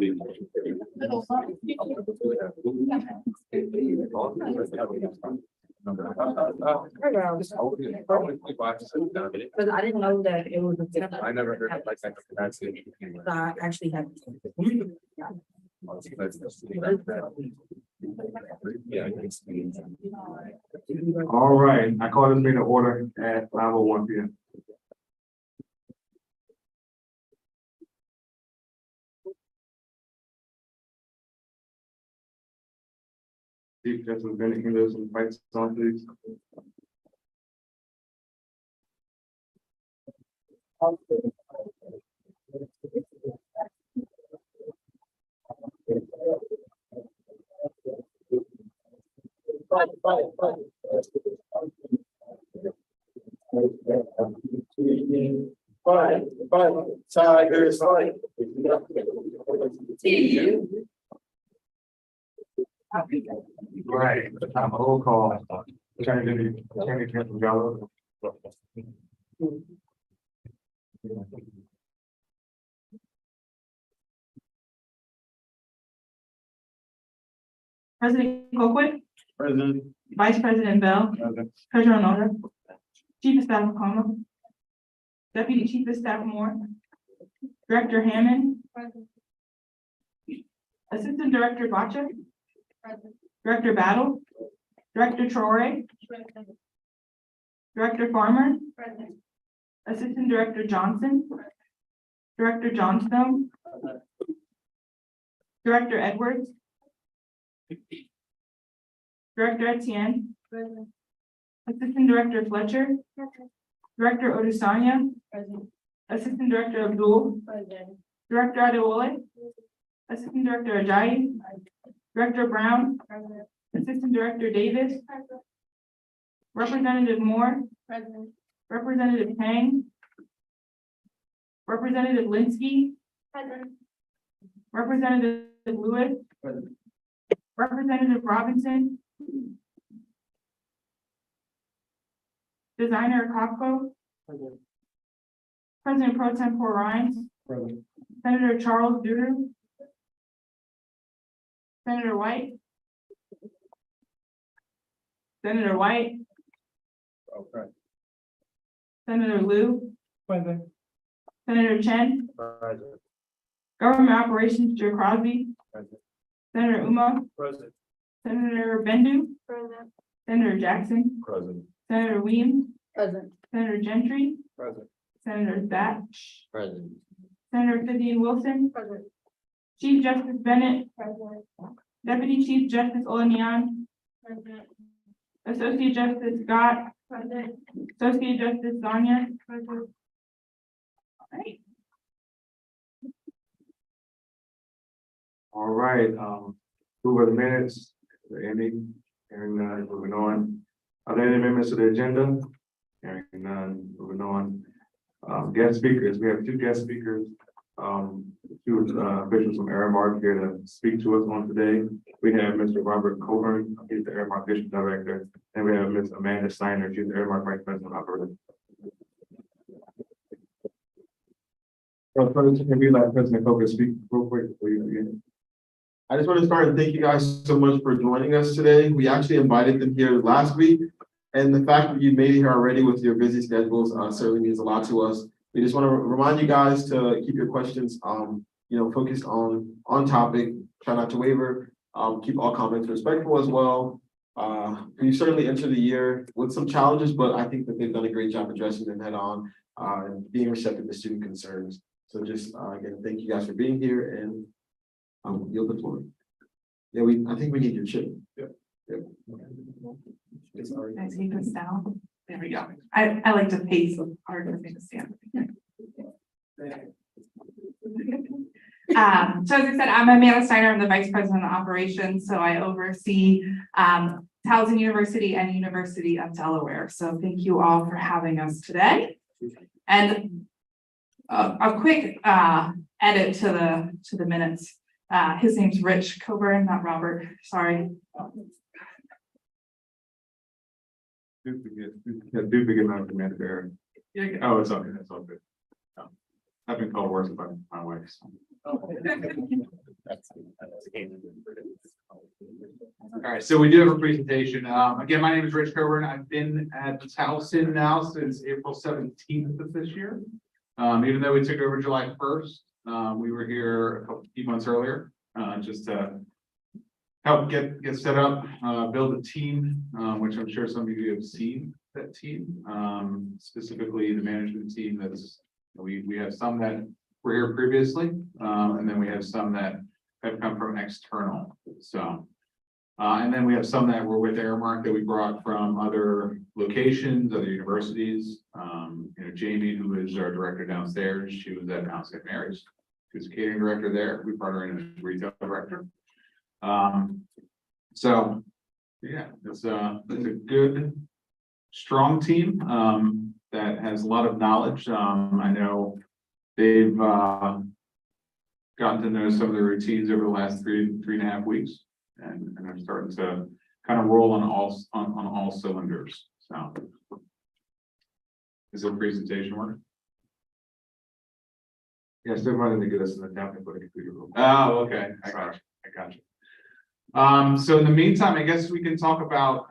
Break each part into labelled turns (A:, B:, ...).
A: Because I didn't know that it was a separate.
B: I never heard of like that. That's it.
A: So I actually had.
B: Yeah.
C: All right, I call this meeting to order at 5:01 p.m. Chief Justice Bennett, can you some fights on, please?
B: Tigers fight.
C: Right, I'm a roll call. Attorney General Gallo.
D: President Colquitt,
C: President.
D: Vice President Bell, Treasurer Noda, Chief of Staff McCollum, Deputy Chief of Staff Moore, Director Hammond, Assistant Director Bacha, Director Battle, Director Troy, Director Farmer, Assistant Director Johnson, Director Johnstone, Director Edwards, Director Etienne, Assistant Director Fletcher, Director Odusanya, Assistant Director Abdul, Director Adewale, Assistant Director Ajayi, Director Brown, Assistant Director Davis, Representative Moore, Representative Kang, Representative Linsky, Representative Lewis, Representative Robinson, Designer Kopko, President Pro Tempore Rhymes, Senator Charles Duder, Senator White, Senator White,
B: Okay.
D: Senator Liu, Senator Chen,
B: Present.
D: Government Operations Joe Crosby,
B: Present.
D: Senator Uma,
B: Present.
D: Senator Bendu, Senator Jackson,
B: Present.
D: Senator Weems,
A: Present.
D: Senator Gentry,
B: Present.
D: Senator Thatch,
B: Present.
D: Senator Vivian Wilson, Chief Justice Bennett, Deputy Chief Justice Olanian, Associate Justice Scott, Associate Justice Sonia. Alright,
C: All right, who are the minutes? Any, hearing none, moving on. Are there any amendments to the agenda? Hearing none, moving on. Guest speakers, we have two guest speakers. Two officials from Aramark here to speak to us on today. We have Mr. Robert Coburn, he's the Aramark District Director, and we have Ms. Amanda Steiner, she's the Aramark Vice President Operator. Can we let President Coburn speak real quick before you begin?
E: I just want to start and thank you guys so much for joining us today. We actually invited them here last week. And the fact that you made it here already with your busy schedules certainly means a lot to us. We just want to remind you guys to keep your questions, focused on topic, try not to waver, keep all comments respectful as well. We certainly entered the year with some challenges, but I think that they've done a great job addressing them head on and being receptive to student concerns. So just again, thank you guys for being here and yield the floor. Yeah, I think we need your chip. Yeah.
D: can I take this down? There we go. I like to pace with hard to make a stand. So as I said, I'm Amanda Steiner, I'm the Vice President of Operations, so I oversee Towson University and University of Delaware. So thank you all for having us today. And a quick edit to the minutes. His name's Rich Coburn, not Robert, sorry.
C: Do forget my commander. Oh, it's okay, that's all good. I've been called worse by my wife.
F: All right, so we do have a presentation. Again, my name is Rich Coburn. I've been at Towson now since April 17th of this year. Even though we took over July 1st, we were here a few months earlier, just to help get set up, build a team, which I'm sure some of you have seen that team, specifically the management team. We have some that were here previously, and then we have some that have come from external. So, and then we have some that were with Aramark that we brought from other locations, other universities. Jamie, who is our director downstairs, she was at Mount St. Mary's. She was a catering director there. We brought her in as retail director. So yeah, it's a good, strong team that has a lot of knowledge. I know they've gotten to know some of the routines over the last three and a half weeks, and are starting to kind of roll on all cylinders. So is the presentation work?
C: Yes, they're running to get us in the down for the computer room.
F: Oh, okay. I got you. So in the meantime, I guess we can talk about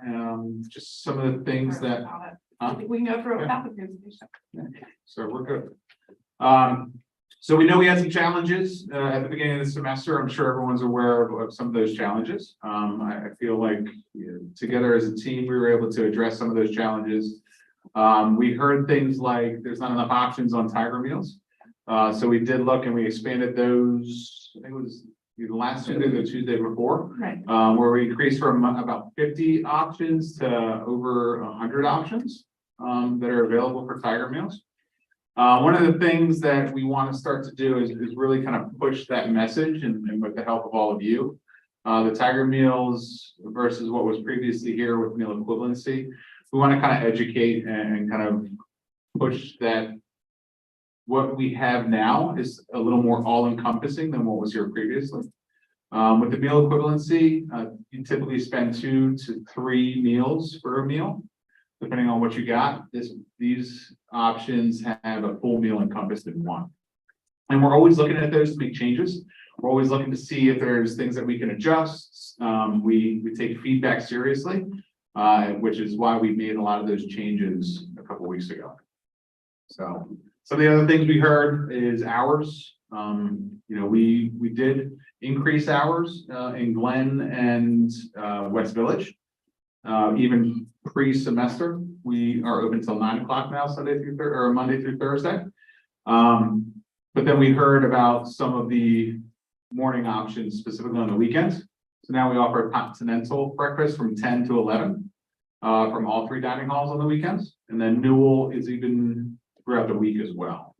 F: just some of the things that.
D: We can go through it without the presentation.
F: So we're good. So we know we had some challenges at the beginning of the semester. I'm sure everyone's aware of some of those challenges. I feel like together as a team, we were able to address some of those challenges. We heard things like there's not enough options on Tiger Meals. So we did look and we expanded those. I think it was the last Tuesday, the Tuesday before,
D: Right.
F: Where we increased from about 50 options to over 100 options that are available for Tiger Meals. One of the things that we want to start to do is really kind of push that message, and with the help of all of you, the Tiger Meals versus what was previously here with meal equivalency. We want to kind of educate and kind of push that what we have now is a little more all-encompassing than what was here previously. With the meal equivalency, you typically spend 2 to 3 meals for a meal, depending on what you got. These options have a full meal encompassed in one. And we're always looking at those to make changes. We're always looking to see if there's things that we can adjust. We take feedback seriously, which is why we made a lot of those changes a couple weeks ago. So some of the other things we heard is hours. We did increase hours in Glen and West Village. Even pre-semester, we are open till 9 o'clock now, Monday through Thursday. But then we heard about some of the morning options, specifically on the weekends. So now we offer a continental breakfast from 10 to 11 from all 3 dining halls on the weekends. And then Newell is even throughout the week as well.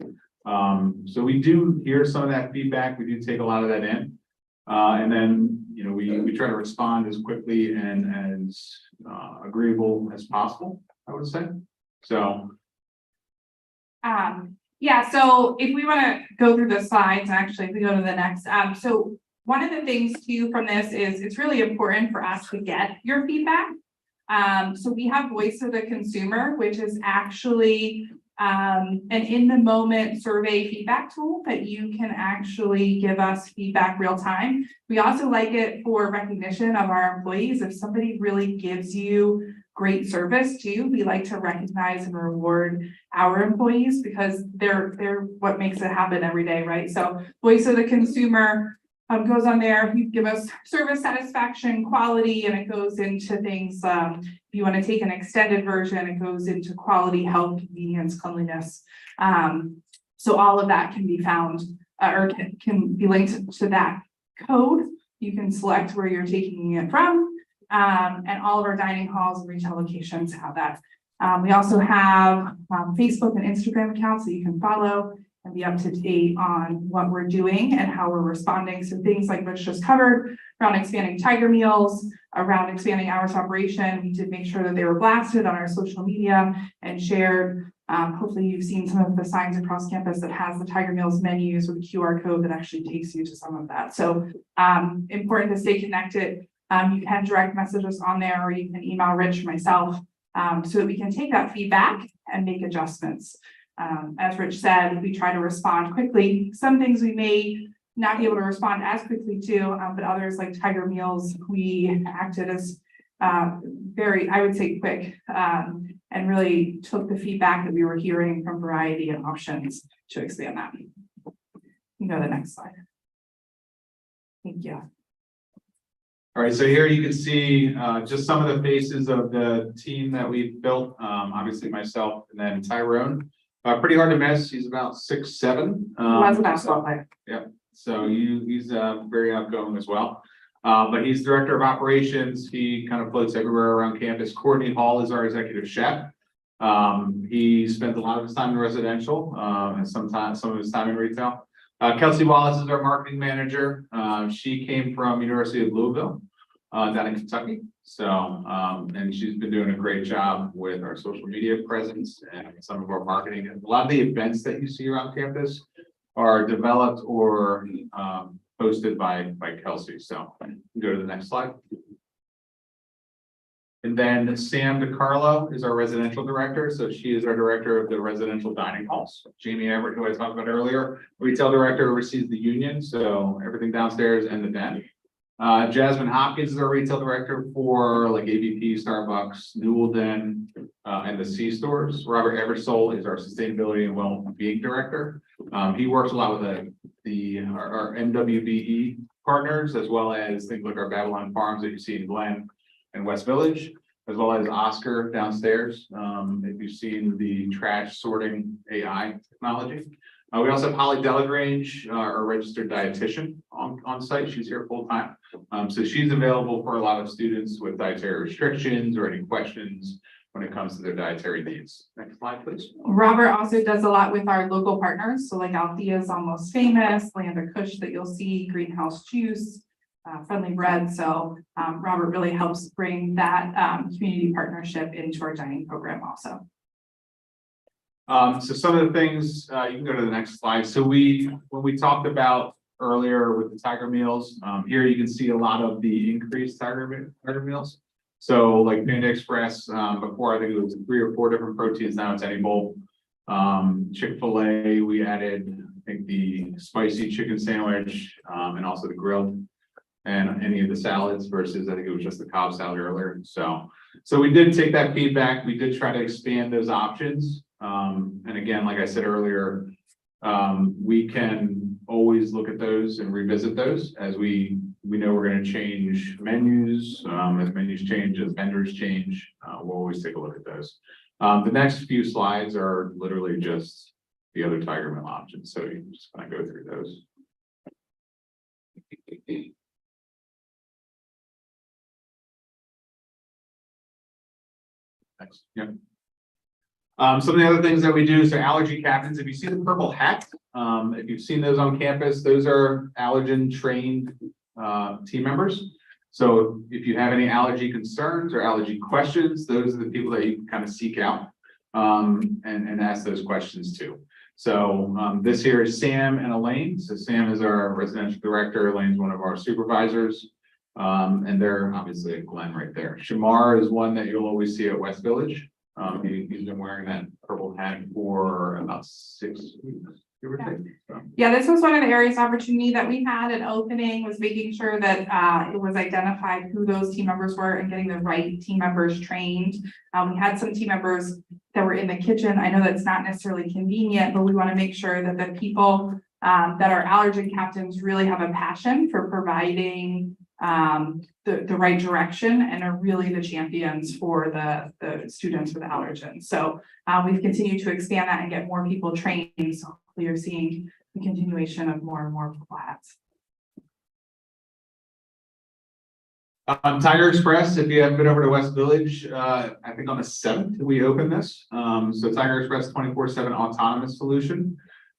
F: So we do hear some of that feedback. We do take a lot of that in. And then, we try to respond as quickly and as agreeable as possible, I would say. So.
D: Yeah, so if we want to go through the slides, actually, if we go to the next, so one of the things too from this is it's really important for us to get your feedback. So we have Voice of the Consumer, which is actually an in-the-moment survey feedback tool that you can actually give us feedback real time. We also like it for recognition of our employees. If somebody really gives you great service too, we like to recognize and reward our employees because they're what makes it happen every day, right? So Voice of the Consumer goes on there. You give us service satisfaction, quality, and it goes into things. If you want to take an extended version, it goes into quality, health, convenience, cleanliness. So all of that can be found or can be linked to that code. You can select where you're taking it from. And all of our dining halls and retail locations have that. We also have Facebook and Instagram accounts that you can follow and be up to date on what we're doing and how we're responding. So things like Rich just covered around expanding Tiger Meals, around expanding hours of operation. We did make sure that they were blasted on our social media and shared. Hopefully you've seen some of the signs across campus that has the Tiger Meals menus with a QR code that actually takes you to some of that. So important to stay connected. You can direct message us on there, or you can email Rich or myself so that we can take that feedback and make adjustments. As Rich said, we try to respond quickly. Some things we may not be able to respond as quickly to, but others like Tiger Meals, we acted as very, I would say, quick, and really took the feedback that we were hearing from Variety and Options to expand that. You can go to the next slide. Thank you.
F: All right, so here you can see just some of the faces of the team that we've built. Obviously myself and then Tyrone. Pretty hard to miss. He's about 6'7".
D: Was a basketball player.
F: So he's very outgoing as well. But he's director of operations. He kind of floats everywhere around campus. Courtney Hall is our executive chef. He spends a lot of his time in residential, and some of his time in retail. Kelsey Wallace is our marketing manager. She came from University of Louisville, down in Kentucky. So, and she's been doing a great job with our social media presence and some of our marketing. A lot of the events that you see around campus are developed or hosted by Kelsey. So go to the next slide. And then Sam DiCarlo is our residential director. So she is our director of the residential dining halls. Jamie Everett, who I talked about earlier, retail director, oversees the union. So everything downstairs and the den. Jasmine Hopkins is our retail director for like ABP, Starbucks, Newell Den, and the C stores. Robert Eversole is our sustainability and well-being director. He works a lot with our MWBE partners, as well as things like our Babylon Farms that you see in Glen and West Village, as well as Oscar downstairs. If you've seen the trash sorting AI technology. We also have Holly Delagrange, our registered dietitian on site. She's here full time. So she's available for a lot of students with dietary restrictions or any questions when it comes to their dietary needs. Next slide, please.
D: Robert also does a lot with our local partners. So like Althea's Almost Famous, Land of Kush that you'll see, Greenhouse Juice, Friendly Bread. So Robert really helps bring that community partnership into our dining program also.
F: So some of the things, you can go to the next slide. So when we talked about earlier with the Tiger Meals, here you can see a lot of the increased Tiger Meals. So like Panda Express, before I think it was 3 or 4 different proteins, now it's any bowl. Chick-fil-A, we added, I think the spicy chicken sandwich, and also the grilled and any of the salads versus I think it was just the Cobb salad earlier. So we did take that feedback. We did try to expand those options. And again, like I said earlier, we can always look at those and revisit those as we know we're going to change menus, as menus change, as vendors change, we'll always take a look at those. The next few slides are literally just the other Tiger Meal options. So you can just kind of go through those. Next, yeah. Some of the other things that we do, so allergy captains, if you see the purple hat, if you've seen those on campus, those are allergen trained team members. So if you have any allergy concerns or allergy questions, those are the people that you can kind of seek out and ask those questions too. So this here is Sam and Elaine. So Sam is our residential director. Elaine's one of our supervisors. And they're obviously at Glen right there. Shamar is one that you'll always see at West Village. He's been wearing that purple hat for about 6 weeks.
D: Yeah, this was one of the areas of opportunity that we had an opening, was making sure that it was identified who those team members were and getting the right team members trained. We had some team members that were in the kitchen. I know that's not necessarily convenient, but we want to make sure that the people that are allergen captains really have a passion for providing the right direction and are really the champions for the students with allergens. So we've continued to expand that and get more people trained. So hopefully you're seeing the continuation of more and more purple hats.
F: Tiger Express, if you haven't been over to West Village, I think on the 7th we opened this. So Tiger Express 24/7 autonomous solution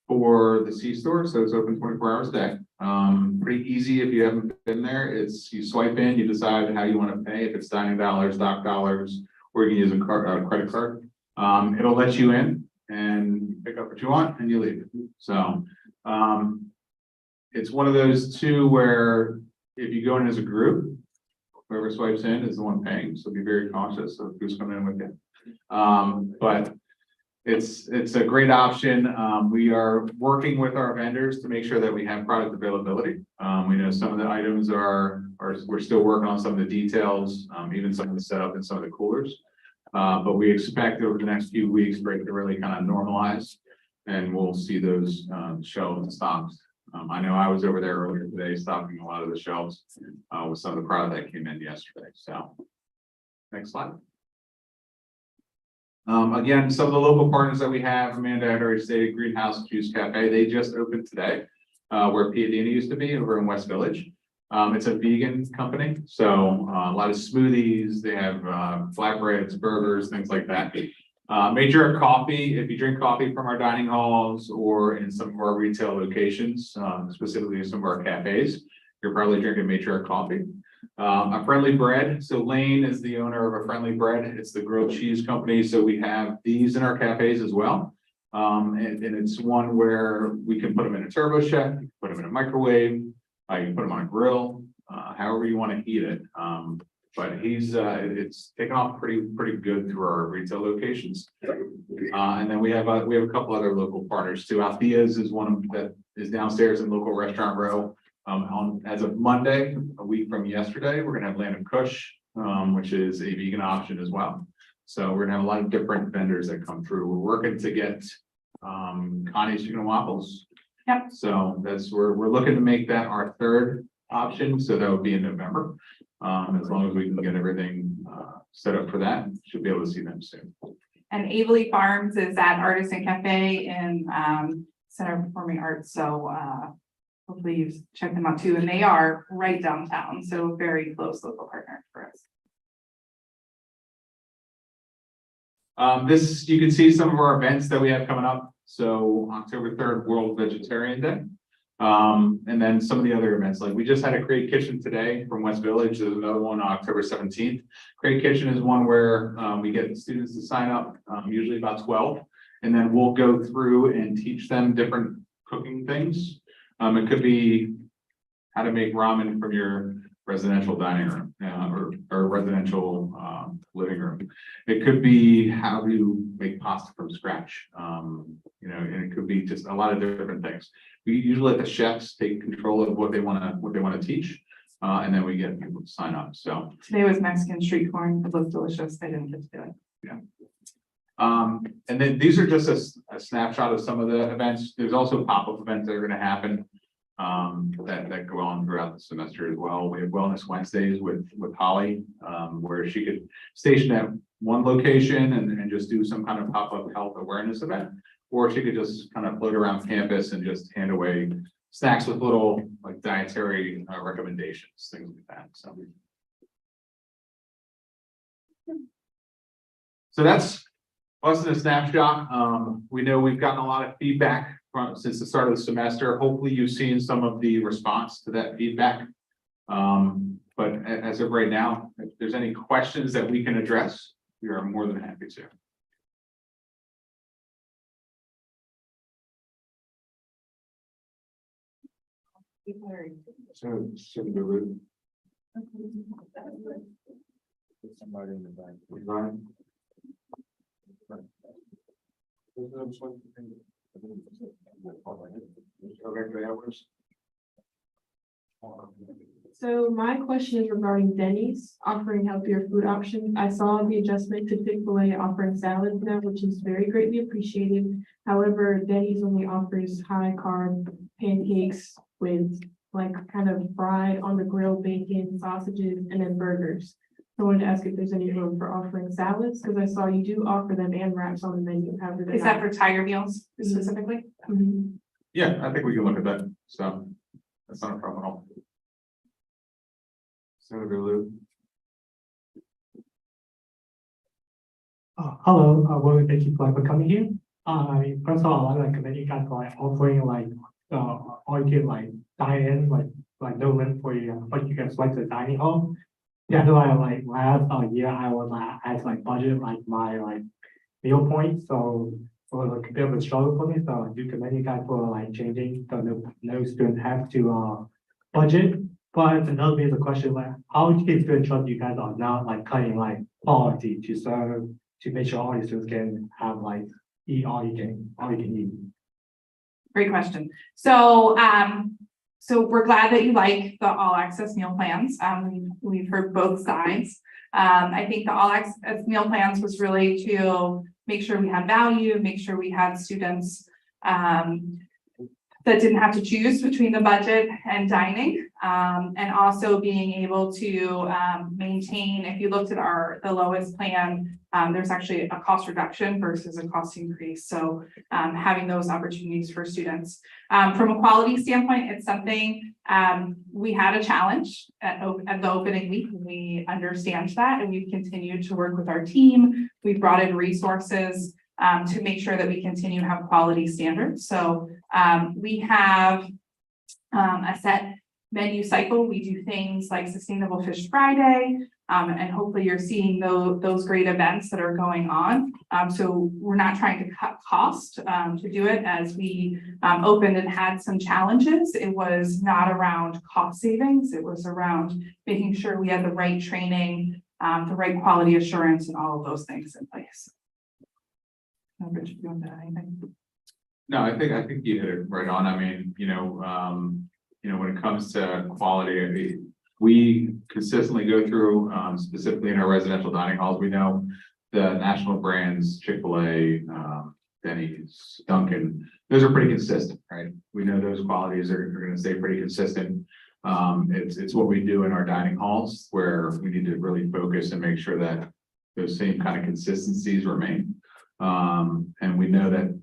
F: for the C store. So it's open 24 hours a day. Pretty easy if you haven't been there. It's you swipe in, you decide how you want to pay, if it's dining dollars, dock dollars, or you can use a credit card. It'll let you in and pick up what you want and you leave. So it's one of those two where if you go in as a group, whoever swipes in is the one paying. So be very cautious of who's coming in with you. But it's a great option. We are working with our vendors to make sure that we have product availability. We know some of the items we're still working on some of the details, even some of the setup and some of the coolers. But we expect over the next few weeks for it to really kind of normalize, and we'll see those shelves stocked. I know I was over there earlier today stocking a lot of the shelves with some of the product that came in yesterday. So next slide. Again, some of the local partners that we have, Amanda had already stated, Greenhouse Juice Cafe, they just opened today, where Piadina used to be over in West Village. It's a vegan company, so a lot of smoothies, they have flatbreads, burgers, things like that. Matriarch Coffee, if you drink coffee from our dining halls or in some of our retail locations, specifically some of our cafes, you're probably drinking Matriarch Coffee. A Friendly Bread, so Lane is the owner of A Friendly Bread. It's the grilled cheese company, so we have these in our cafes as well. And it's one where we can put them in a turbo chef, put them in a microwave, you can put them on a grill, however you want to heat it. But it's taken off pretty good through our retail locations. And then we have a couple other local partners too. Althea's is one that is downstairs in local restaurant row. As of Monday, a week from yesterday, we're gonna have Land of Kush, which is a vegan option as well. So we're gonna have a lot of different vendors that come through. We're working to get Connie's Chicken and Waffles.
D: Yep.
F: So we're looking to make that our third option. So that would be in November. As long as we can get everything set up for that, should be able to see them soon.
D: And Aveley Farms is at Artisan Cafe in Center of Performing Arts, so hopefully you've checked them out too, and they are right downtown, so very close local partner for us.
F: This, you can see some of our events that we have coming up. So October 3rd, World Vegetarian Day. And then some of the other events, like we just had a Create Kitchen today from West Village. There's another one on October 17th. Create Kitchen is one where we get students to sign up, usually about 12, and then we'll go through and teach them different cooking things. It could be how to make ramen from your residential dining room or residential living room. It could be how to make pasta from scratch. And it could be just a lot of different things. We usually let the chefs take control of what they want to teach, and then we get people to sign up. So
D: Today was Mexican street corn. It looked delicious. I didn't get to do it.
F: yeah. And then these are just a snapshot of some of the events. There's also pop-up events that are going to happen that go on throughout the semester as well. We have Wellness Wednesdays with Holly, where she could station at one location and just do some kind of pop-up health awareness event, or she could just kind of float around campus and just hand away snacks with little like dietary recommendations, things like that. So that's us in a snapshot. We know we've gotten a lot of feedback since the start of the semester. Hopefully you've seen some of the response to that feedback. But as of right now, if there's any questions that we can address, we are more than happy to.
C: So, should be rude.
B: Somebody in the back.
C: Right.
G: So my question is regarding Denny's offering healthier food options. I saw the adjustment to Chick-fil-A offering salads now, which is very greatly appreciated. However, Denny's only offers high carb pancakes with like kind of fried on the grill bacon, sausages, and then burgers. I wanted to ask if there's any room for offering salads, because I saw you do offer them and wraps on the menu. However,
D: Is that for Tiger Meals specifically?
G: Mhm.
F: Yeah, I think we can look at that. So that's not a problem at all.
C: Senator Lou.
H: Hello, well, thank you for coming here. First of all, I like commend you guys for offering all you can dine in, like no limit for you, but you can select the dining hall. Yeah, so last year I was as budget my meal points, so it was a bit of a struggle for me. So I do commend you guys for changing, so no student have to budget. But another basic question, how can students trust you guys are not cutting quality to serve to make sure all your students can have eat all you can eat?
D: Great question. So, so we're glad that you like the all access meal plans. We've heard both sides. I think the all access meal plans was really to make sure we had value, make sure we had students, that didn't have to choose between the budget and dining. And also being able to, maintain, if you looked at the lowest plan, there's actually a cost reduction versus a cost increase. So having those opportunities for students. From a quality standpoint, it's something we had a challenge at the opening week. We understand that, and we've continued to work with our team. We've brought in resources to make sure that we continue to have quality standards. So we have a set menu cycle. We do things like Sustainable Fish Friday, and hopefully you're seeing those great events that are going on. So we're not trying to cut cost to do it. As we opened and had some challenges, it was not around cost savings. It was around making sure we had the right training, the right quality assurance, and all of those things in place. Rich, do you want to add anything?
F: No, I think you hit it right on. I mean, when it comes to quality, we consistently go through, specifically in our residential dining halls, we know the national brands, Chick-fil-A, Denny's, Dunkin', those are pretty consistent, right? We know those qualities are going to stay pretty consistent. It's what we do in our dining halls where we need to really focus and make sure that those same kind of consistencies remain. And we know that,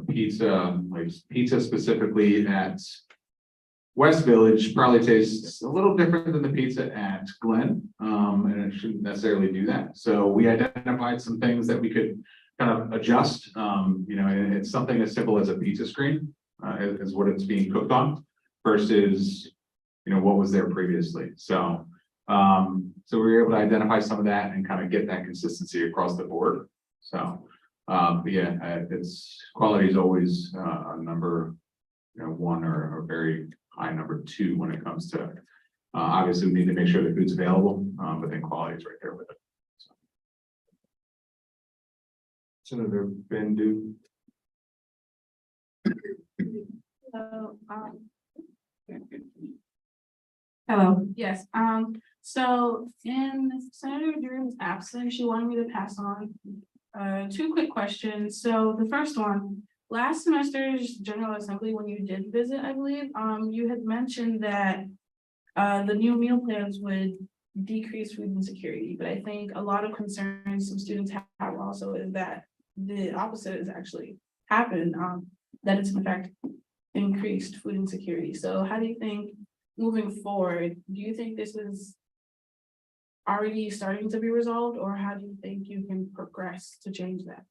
F: pizza specifically at West Village probably tastes a little different than the pizza at Glen, and it shouldn't necessarily do that. So we identified some things that we could kind of adjust, and it's something as simple as a pizza screen, is what it's being cooked on versus, what was there previously. So we were able to identify some of that and kind of get that consistency across the board. So, it's quality is always a number, one or a very high number two when it comes to, obviously we need to make sure the food's available, but then quality is right there with it.
C: Senator Bendu.
I: So,
D: Hello.
I: yes, so in Senator Durham's absence, she wanted me to pass on two quick questions. So the first one, last semester's General Assembly, when you did visit, I believe, you had mentioned that the new meal plans would decrease food insecurity, but I think a lot of concerns some students have also is that the opposite has actually happened, that it's in fact increased food insecurity. So how do you think moving forward, do you think this is already starting to be resolved, or how do you think you can progress to change that?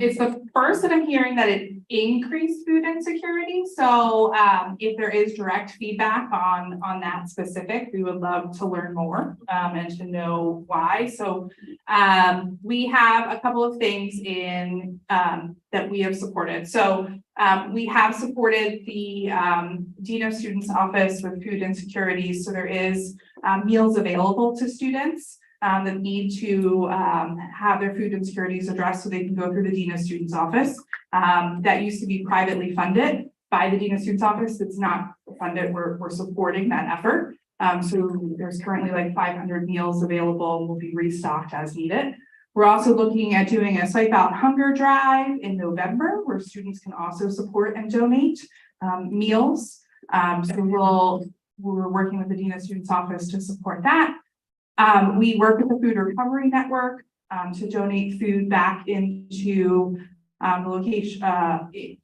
D: It's the first that I'm hearing that it increased food insecurity. So if there is direct feedback on that specific, we would love to learn more and to know why. So we have a couple of things in that we have supported. So we have supported the Dean of Students Office with food insecurity. So there is meals available to students that need to have their food insecurities addressed so they can go through the Dean of Students Office. That used to be privately funded by the Dean of Students Office. It's not funded. We're supporting that effort. So there's currently like 500 meals available, will be restocked as needed. We're also looking at doing a Swipe Out Hunger Drive in November, where students can also support and donate meals. So we're working with the Dean of Students Office to support that. We work with the Food Recovery Network to donate food back into the location,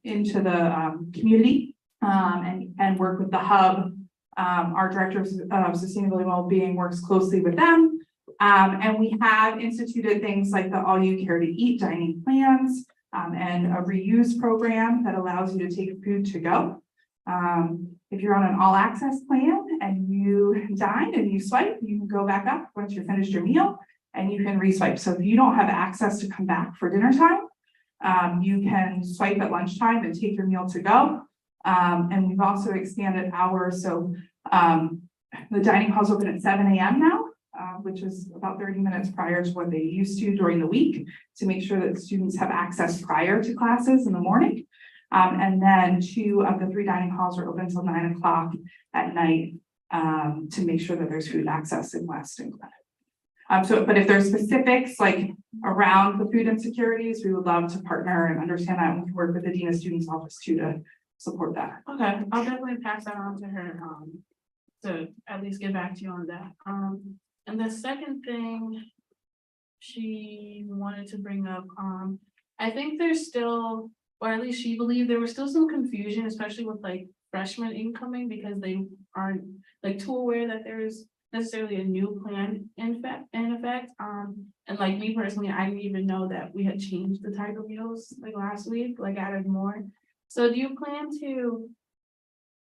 D: into the community, and work with the hub. Our director of sustainability well-being works closely with them. And we have instituted things like the All You Care to Eat dining plans and a reuse program that allows you to take food to go. If you're on an all access plan and you dine and you swipe, you can go back up once you're finished your meal and you can re-swipe. So if you don't have access to come back for dinner time, you can swipe at lunchtime and take your meal to go. And we've also expanded hours. So the dining halls open at 7 a.m. now. which is about 30 minutes prior to what they used to during the week, to make sure that students have access prior to classes in the morning. And then 2 of the 3 dining halls are open until 9 o'clock at night, to make sure that there's food access in West and Glenwood. But if there's specifics like around the food insecurities, we would love to partner and understand that, and we can work with the Dean of Students Office too to support that.
I: Okay, I'll definitely pass that on to her, to at least get back to you on that. And the second thing she wanted to bring up, I think there's still, or at least she believed there was still some confusion, especially with like freshmen incoming, because they aren't like too aware that there's necessarily a new plan in effect. And like me personally, I didn't even know that we had changed the Tiger meals like last week, like added more. So do you plan to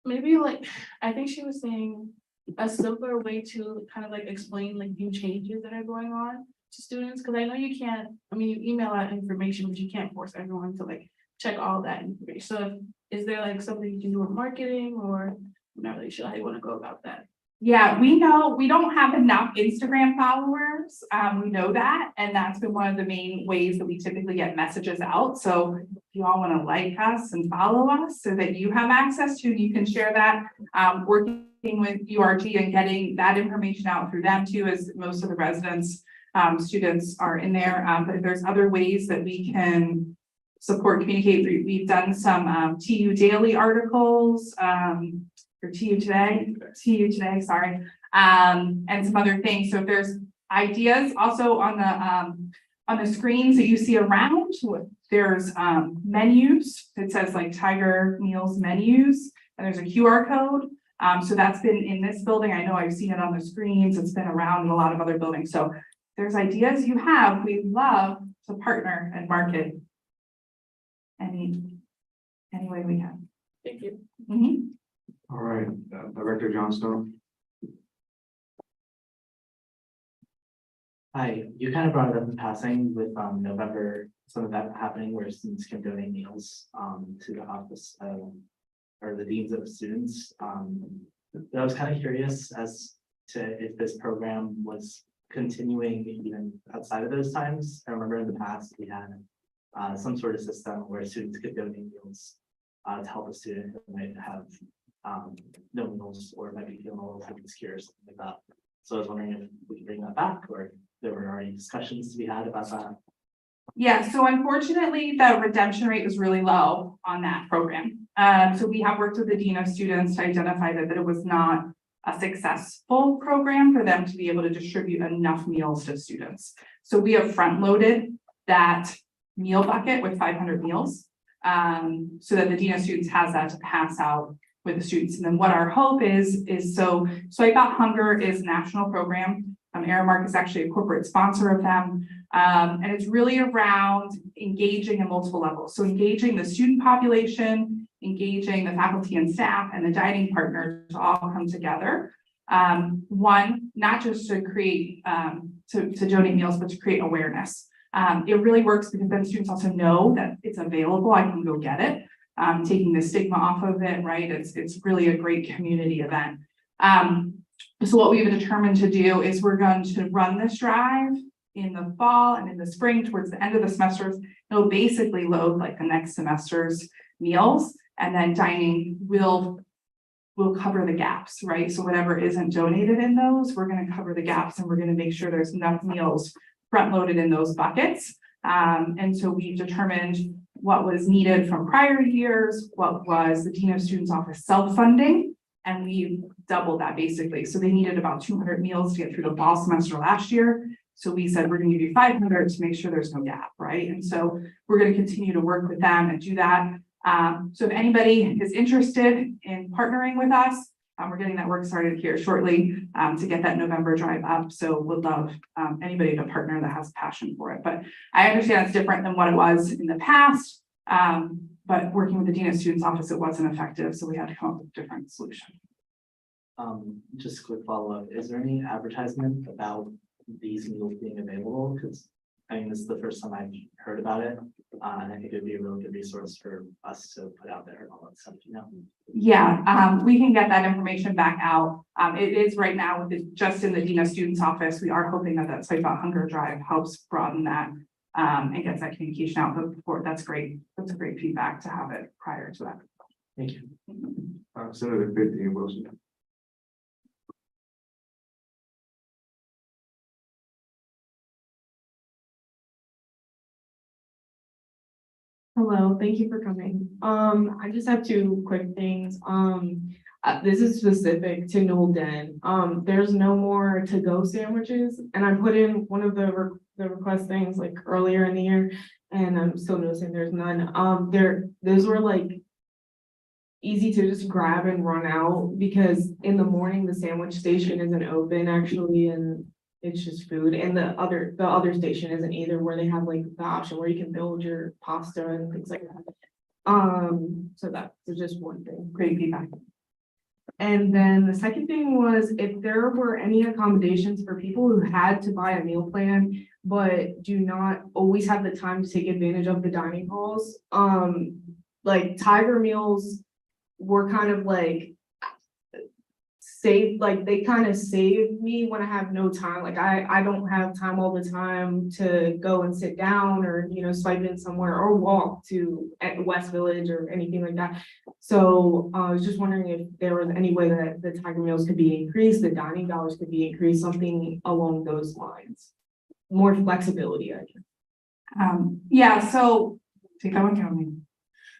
I: maybe like, I think she was saying a simpler way to kind of like explain like new changes that are going on to students? Because I know you can't, I mean, you email out information, but you can't force everyone to like check all that information. So is there like something you can do with marketing, or I'm not really sure how you want to go about that?
D: Yeah, we know we don't have enough Instagram followers. We know that, and that's been one of the main ways that we typically get messages out. So if you all want to like us and follow us so that you have access to, you can share that. Working with URG and getting that information out through them too, as most of the residents, students are in there. But if there's other ways that we can support, communicate, we've done some TU Daily articles, or TU Today, sorry, and some other things. So if there's ideas also on the screens that you see around, there's menus. It says like Tiger Meals menus, and there's a QR code. So that's been in this building. I know I've seen it on the screens. It's been around in a lot of other buildings. So if there's ideas you have, we'd love to partner and market any way we can.
I: Thank you.
D: Mhm.
C: All right, Director Johnstone.
J: Hi, you kind of brought it up in passing with November, some of that happening where students can donate meals to the office or the deans of students. But I was kind of curious as to if this program was continuing even outside of those times. I remember in the past we had some sort of system where students could donate meals to help a student who might have no meals or might be feeling a little insecure or something like that. So I was wondering if we could bring that back, or if there were already discussions to be had about that.
D: Yeah, so unfortunately, the redemption rate was really low on that program. So we have worked with the Dean of Students to identify that it was not a successful program for them to be able to distribute enough meals to students. So we have front loaded that meal bucket with 500 meals, so that the Dean of Students has that to pass out with the students. And then what our hope is so I Got Hunger is a national program. Aramark is actually a corporate sponsor of them. And it's really around engaging at multiple levels. So engaging the student population, engaging the faculty and staff, and the dining partners to all come together. One, not just to create, to donate meals, but to create awareness. It really works because then students also know that it's available. I can go get it. Taking the stigma off of it, right? It's really a great community event. So what we've determined to do is we're going to run this drive in the fall and in the spring towards the end of the semesters. It'll basically load like the next semester's meals, and then dining will cover the gaps, right? So whatever isn't donated in those, we're going to cover the gaps, and we're going to make sure there's enough meals front loaded in those buckets. And so we've determined what was needed from prior years, what was the Dean of Students Office self-funding, and we doubled that basically. So they needed about 200 meals to get through the fall semester last year. So we said, we're going to give you 500 to make sure there's no gap, right? And so we're going to continue to work with them and do that. So if anybody is interested in partnering with us, we're getting that work started here shortly to get that November drive up. So would love anybody to partner that has passion for it. But I understand it's different than what it was in the past. But working with the Dean of Students Office, it wasn't effective. So we had to come up with a different solution.
J: Just a quick follow-up. Is there any advertisement about these meals being available? Because I mean, this is the first time I've heard about it. And I think it'd be a really good resource for us to put out there and all that stuff, you know?
D: Yeah, we can get that information back out. It is right now, it's just in the Dean of Students Office. We are hoping that that Swipe Out Hunger Drive helps broaden that and gets that communication out before. That's great. That's a great feedback to have it prior to that.
J: Thank you.
C: Senator 15 Wilson.
G: Hello, thank you for coming. I just have two quick things. This is specific to Newell Den. There's no more to-go sandwiches, and I put in one of the request things like earlier in the year, and I'm still noticing there's none. Those were like easy to just grab and run out, because in the morning, the sandwich station isn't open actually, and it's just food, and the other station isn't either, where they have like the option where you can build your pasta and things like that. So that was just one thing.
D: Great feedback.
G: And then the second thing was if there were any accommodations for people who had to buy a meal plan, but do not always have the time to take advantage of the dining halls. Like Tiger Meals were kind of like they kind of save me when I have no time. Like I don't have time all the time to go and sit down or, you know, swipe in somewhere or walk to at West Village or anything like that. So I was just wondering if there was any way that the Tiger Meals could be increased, the dining dollars could be increased, something along those lines. More flexibility, I guess.
D: Yeah, so take that one, County.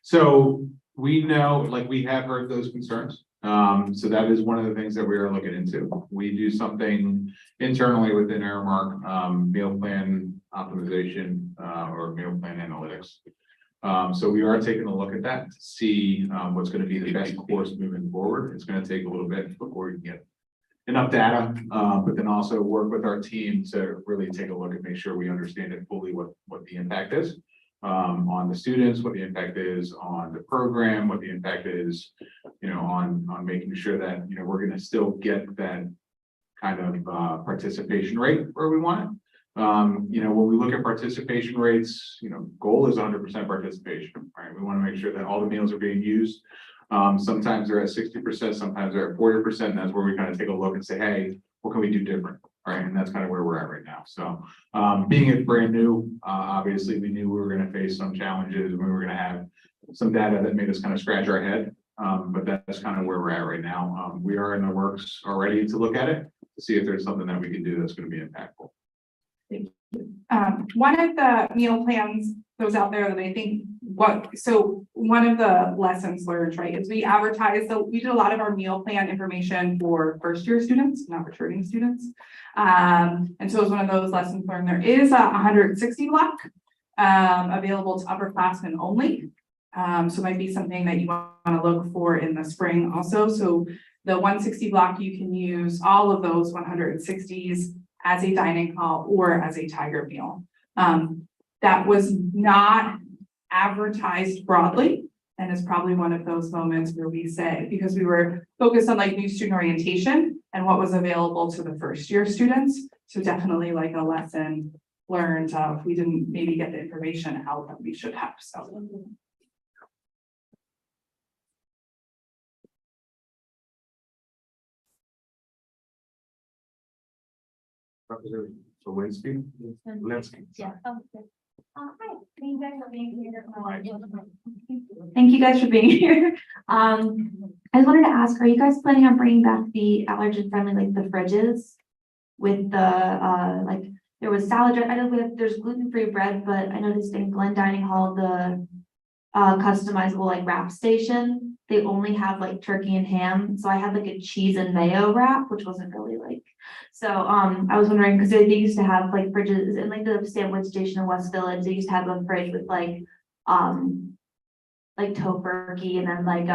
F: So we know, like, we have heard those concerns. So that is one of the things that we are looking into. We do something internally within Aramark, meal plan optimization, or meal plan analytics. So we are taking a look at that to see, what's going to be the best course moving forward. It's going to take a little bit before we can get enough data, but then also work with our team to really take a look and make sure we understand it fully what the impact is on the students, what the impact is on the program, what the impact is, you know, on making sure that, you know, we're going to still get that kind of participation rate where we want it. You know, when we look at participation rates, you know, goal is 100% participation, right? We want to make sure that all the meals are being used. Sometimes they're at 60%, sometimes they're at 40%. And that's where we kind of take a look and say, hey, what can we do different? Right. And that's kind of where we're at right now. So being it brand new, obviously we knew we were going to face some challenges and we were going to have some data that made us kind of scratch our head. But that's kind of where we're at right now. We are in the works already to look at it, to see if there's something that we can do that's going to be impactful.
D: One of the meal plans goes out there that I think one of the lessons learned, right, is we advertise, so we did a lot of our meal plan information for first year students, not returning students. And so it was one of those lessons learned. There is a 160 block available to upperclassmen only. So it might be something that you want to look for in the spring also. So the 160 block, you can use all of those 160s as a dining hall or as a Tiger meal. That was not advertised broadly, and is probably one of those moments where we say, because we were focused on like new student orientation and what was available to the first year students. So definitely like a lesson learned of, we didn't maybe get the information out that we should have. So.
C: Representative Zawinski. Linsky.
K: Yeah. Hi, thank you guys for being here.
L: Thank you guys for being here. I just wanted to ask, are you guys planning on bringing back the allergen friendly, like the fridges? With the, like, there was salad, I know there's gluten-free bread, but I noticed in Glen Dining Hall, the customizable like wrap station, they only have like turkey and ham. So I had like a cheese and mayo wrap, which wasn't really like, so I was wondering, because they used to have like fridges in like the sandwich station in West Village, they used to have a fridge with like tofurkey and then like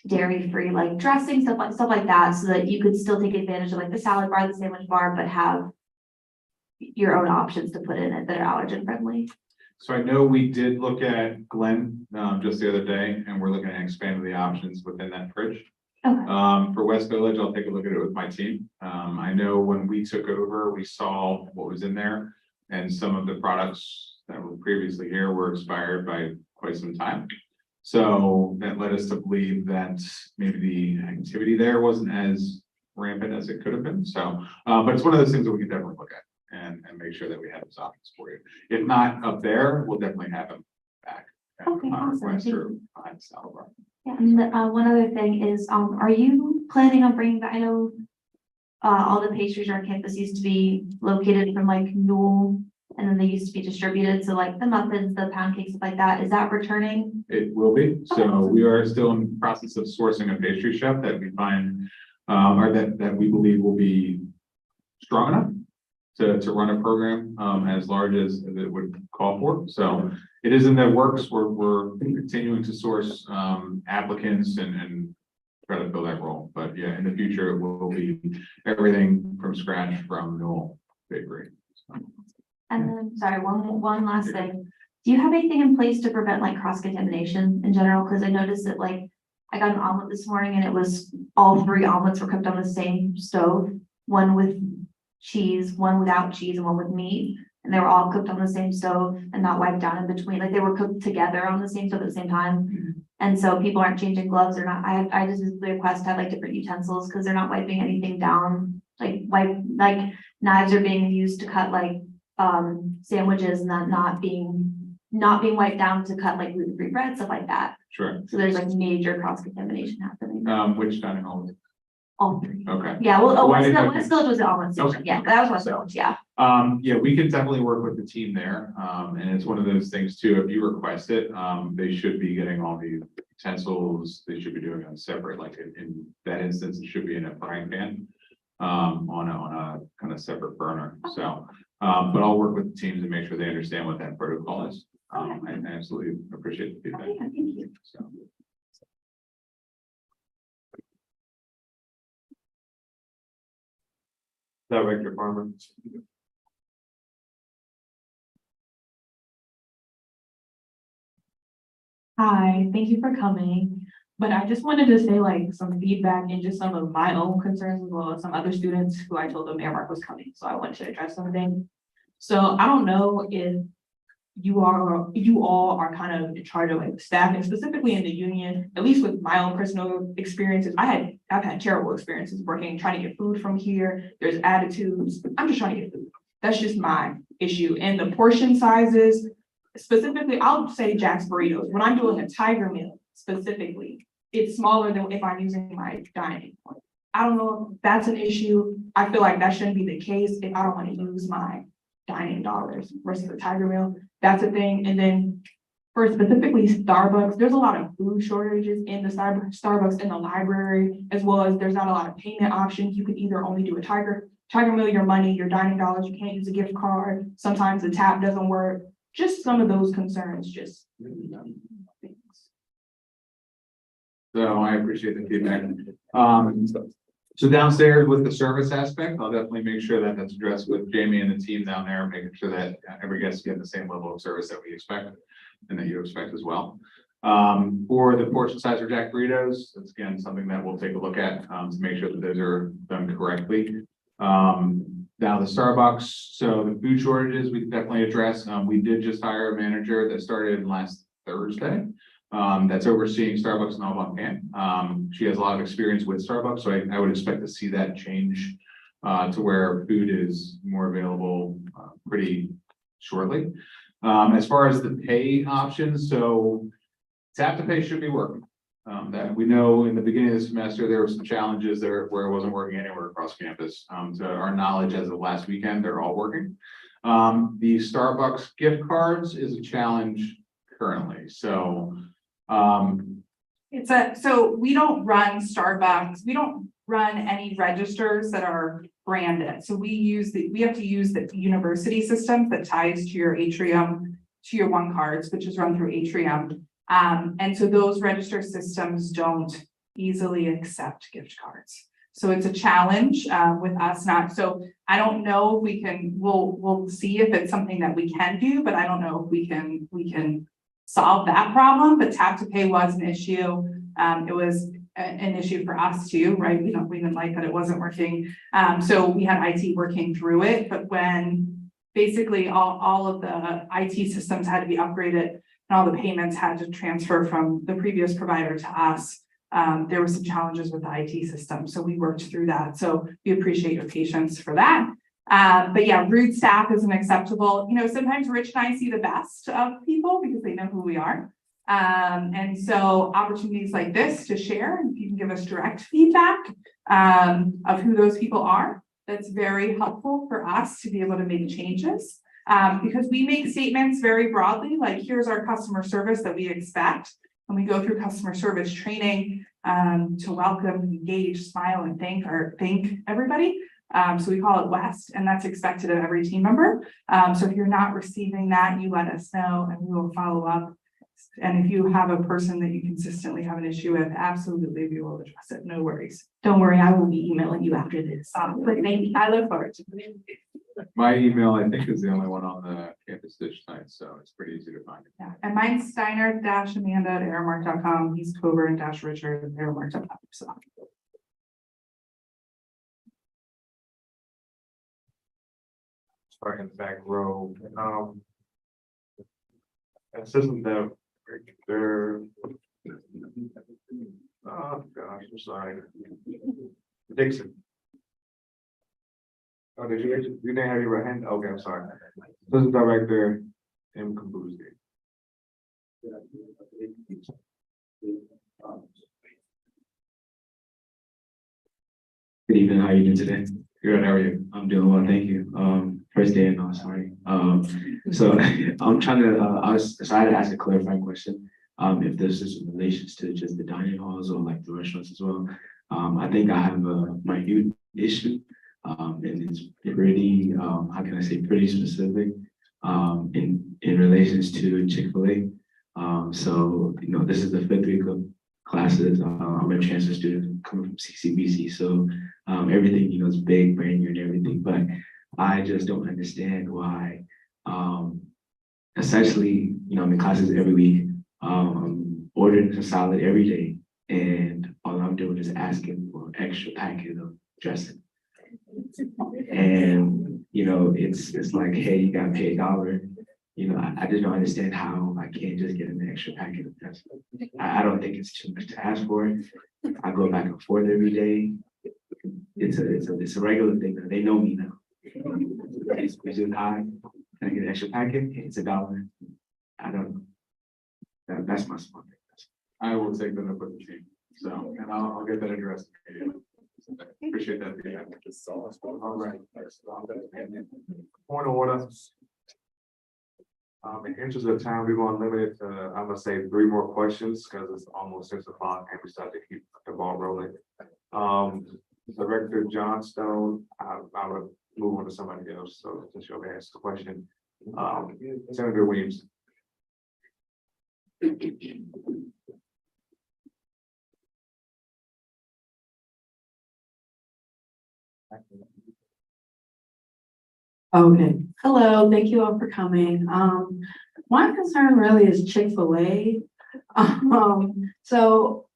L: dairy-free like dressing, stuff like that, so that you could still take advantage of like the salad bar, the sandwich bar, but have your own options to put in it that are allergen friendly.
F: So I know we did look at Glen just the other day, and we're looking at expanding the options within that fridge.
L: Okay.
F: For West Village, I'll take a look at it with my team. I know when we took over, we saw what was in there. And some of the products that were previously here were expired by quite some time. So that led us to believe that maybe the activity there wasn't as rampant as it could have been. So, but it's one of those things that we can definitely look at and make sure that we have those options for you. If not up there, we'll definitely have them back.
L: Okay, awesome.
F: Request
L: Thank
F: or
L: you.
F: behind Salvador.
L: Yeah, and one other thing is, are you planning on bringing back, I know all the pastries on campus used to be located from like Newell, and then they used to be distributed, so like the muffins, the pound cakes, stuff like that, is that returning?
F: It will be. So we are still in the process of sourcing a pastry chef that we find, or that we believe will be strong enough to run a program, as large as it would call for. So it is in the works. We're continuing to source, applicants and try to fill that role. But yeah, in the future, it will be everything from scratch from Newell Bakery. So,
L: And then, sorry, one last thing. Do you have anything in place to prevent like cross contamination in general? Because I noticed that like I got an omelet this morning and it was all 3 omelets were cooked on the same stove, one with cheese, one without cheese, and one with meat. And they were all cooked on the same stove and not wiped down in between. Like they were cooked together on the same stove at the same time. And so people aren't changing gloves or not. I just request to have like different utensils because they're not wiping anything down. Like knives are being used to cut like sandwiches and not being wiped down to cut like gluten-free bread, stuff like that.
F: sure.
L: So there's like major cross contamination happening.
F: Which dining hall?
L: All 3.
F: Okay.
L: Yeah, well,
F: Why did-
L: West Village was the omelet
F: Okay.
L: station. Yeah, that was West Village, yeah.
F: Yeah, we can definitely work with the team there. And it's one of those things too, if you request it, they should be getting all the utensils. They should be doing it separate, like in that instance, it should be in a frying pan. On a kind of separate burner. So, but I'll work with the teams and make sure they understand what that protocol is. I absolutely appreciate the feedback.
L: Okay, thank you.
F: So.
C: Director Farmer.
G: Hi, thank you for coming. But I just wanted to say like some feedback and just some of my own concerns as well as some other students who I told them Airmark was coming. So I wanted to address something. So I don't know if you all are kind of in charge of like staff and specifically in the union, at least with my own personal experiences. I've had terrible experiences working, trying to get food from here. There's attitudes. I'm just trying to get food. That's just my issue. And the portion sizes, specifically, I'll say Jack's Burritos. When I'm doing a Tiger meal specifically, it's smaller than if I'm using my dining point. I don't know if that's an issue. I feel like that shouldn't be the case if I don't want to use my dining dollars versus a Tiger meal. That's a thing. And then for specifically Starbucks, there's a lot of food shortages in the Starbucks in the library, as well as there's not a lot of payment options. You can either only do a Tiger meal, your money, your dining dollars. You can't use a gift card. Sometimes the tap doesn't work. Just some of those concerns, just.
F: So I appreciate the feedback. So downstairs with the service aspect, I'll definitely make sure that that's addressed with Jamie and the team down there, making sure that every guest gets the same level of service that we expect and that you expect as well. For the portion size for Jack Burritos, that's again, something that we'll take a look at, to make sure that those are done correctly. Now the Starbucks, so the food shortages, we can definitely address. We did just hire a manager that started last Thursday. That's overseeing Starbucks and Alabama. She has a lot of experience with Starbucks, so I would expect to see that change to where food is more available pretty shortly. As far as the pay options, so tap to pay should be working. That we know in the beginning of the semester, there were some challenges there where it wasn't working anywhere across campus. To our knowledge, as of last weekend, they're all working. The Starbucks gift cards is a challenge currently, so
D: so we don't run Starbucks. We don't run any registers that are branded. So we have to use the university system that ties to your Atrium, to your One Cards, which is run through Atrium. And so those register systems don't easily accept gift cards. So it's a challenge with us so I don't know if we can, we'll see if it's something that we can do, but I don't know if we can solve that problem. But tap to pay was an issue. It was an issue for us too, right? We didn't like that it wasn't working. So we had IT working through it, but when basically all of the IT systems had to be upgraded and all the payments had to transfer from the previous provider to us. There were some challenges with the IT system, so we worked through that. So we appreciate your patience for that. But yeah, rude staff isn't acceptable. You know, sometimes Rich and I see the best of people because they know who we are. And so opportunities like this to share, and if you can give us direct feedback of who those people are, that's very helpful for us to be able to make changes. Because we make statements very broadly, like here's our customer service that we expect. And we go through customer service training to welcome, engage, smile, and thank everybody. So we call it West, and that's expected of every team member. So if you're not receiving that, you let us know and we will follow up. And if you have a person that you consistently have an issue with, absolutely, we will address it. No worries.
L: Don't worry, I will be emailing you after this.
D: But thank you. I look forward to it.
F: My email, I think, is the only one on the campus dish site, so it's pretty easy to find.
D: Yeah, and mine's Steiner-Amanda@aramark.com. He's Coburn-Richard@aramark.com. So.
C: Start in the back row. Assistant director. Oh, gosh, I'm sorry. Dixon. Oh, you didn't have your right hand? Okay, I'm sorry. Assistant director, M. Kabuzzi.
B: Good evening, how are you doing today?
F: Good, how are you?
B: I'm doing well, thank you. First day, no, sorry. So I'm trying to, so I had to ask a clarifying question. If this is in relations to just the dining halls or like the restaurants as well. I think I have a minute issue. And it's pretty, how can I say, pretty specific, in relations to Chick-fil-A. So, you know, this is the 5th week of classes. I'm a transfer student coming from CCBC. So, everything, you know, is big, brand new and everything, but I just don't understand why, essentially, you know, I'm in classes every week, ordering a salad every day, and all I'm doing is asking for an extra packet of dressing. And, you know, it's like, hey, you gotta pay $1. You know, I just don't understand how I can't just get an extra packet of dressing. I don't think it's too much to ask for. I go back and forth every day. It's a regular thing. They know me now. It's high. Can I get an extra packet? It's $1. I don't know. That's my small thing.
F: I will take that up with the team, so, and I'll get that addressed immediately. Appreciate that.
C: All right. Point of order. In interest of time, we're going to limit it to, I'm gonna say 3 more questions because it's almost 6 o'clock and we start to keep the ball rolling. Director Johnstone, I would move on to somebody else. So since you'll ask the question, Senator Williams.
I: Okay, hello, thank you all for coming. My concern really is Chick-fil-A. So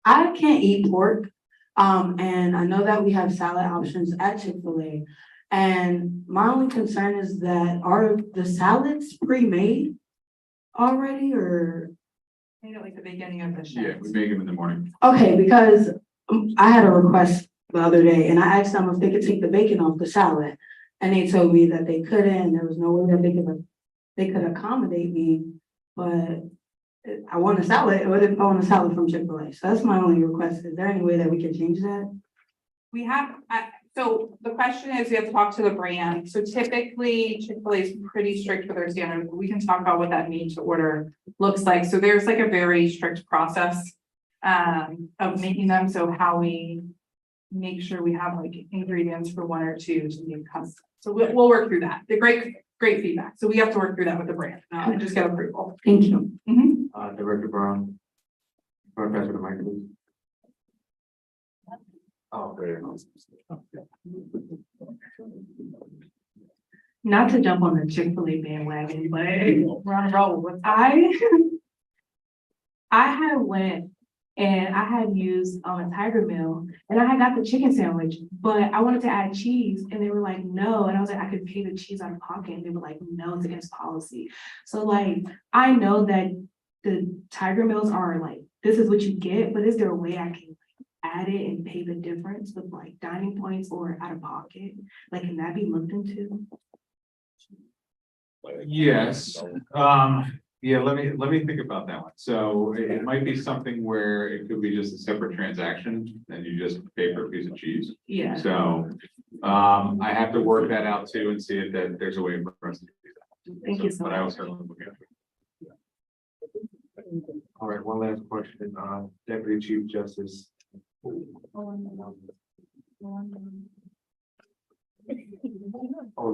I: I can't eat pork. And I know that we have salad options at Chick-fil-A. And my only concern is that are the salads pre-made already or?
D: Made it like the beginning of the
F: Yeah,
D: shift.
F: we make them in the morning.
I: Okay, because I had a request the other day and I asked them if they could take the bacon off the salad. And they told me that they couldn't, there was no way that they could accommodate me, but I want a salad, I want a salad from Chick-fil-A. So that's my only request. Is there any way that we can change that?
D: We have, so the question is, we have to talk to the brand. So typically Chick-fil-A is pretty strict with their standards. We can talk about what that made to order looks like. So there's like a very strict process of making them. So how we make sure we have like ingredients for 1 or 2 to be custom. So we'll work through that. The great feedback. So we have to work through that with the brand and just get approval.
I: Thank you.
D: Mhm.
C: Director Brown. Pass me the mic, please. Oh, there.
I: Not to jump on the Chick-fil-A bandwagon, but
D: We're on a roll with
I: I had went
G: And I had used a Tiger Meal and I had got the chicken sandwich, but I wanted to add cheese and they were like, no. And I was like, I could pay the cheese out of pocket. And they were like, no, it's against policy. So like, I know that the Tiger Meals are like, this is what you get, but is there a way I can add it and pay the difference with like dining points or out of pocket? Like, can that be looked into?
F: Yes, yeah, let me think about that one. So it might be something where it could be just a separate transaction and you just pay for a piece of cheese.
G: Yeah.
F: So, I have to work that out too and see if that there's a way for us to do that.
G: Thank you so
F: But I
G: much.
F: also look at it.
C: All right, one last question, Deputy Chief Justice. Hold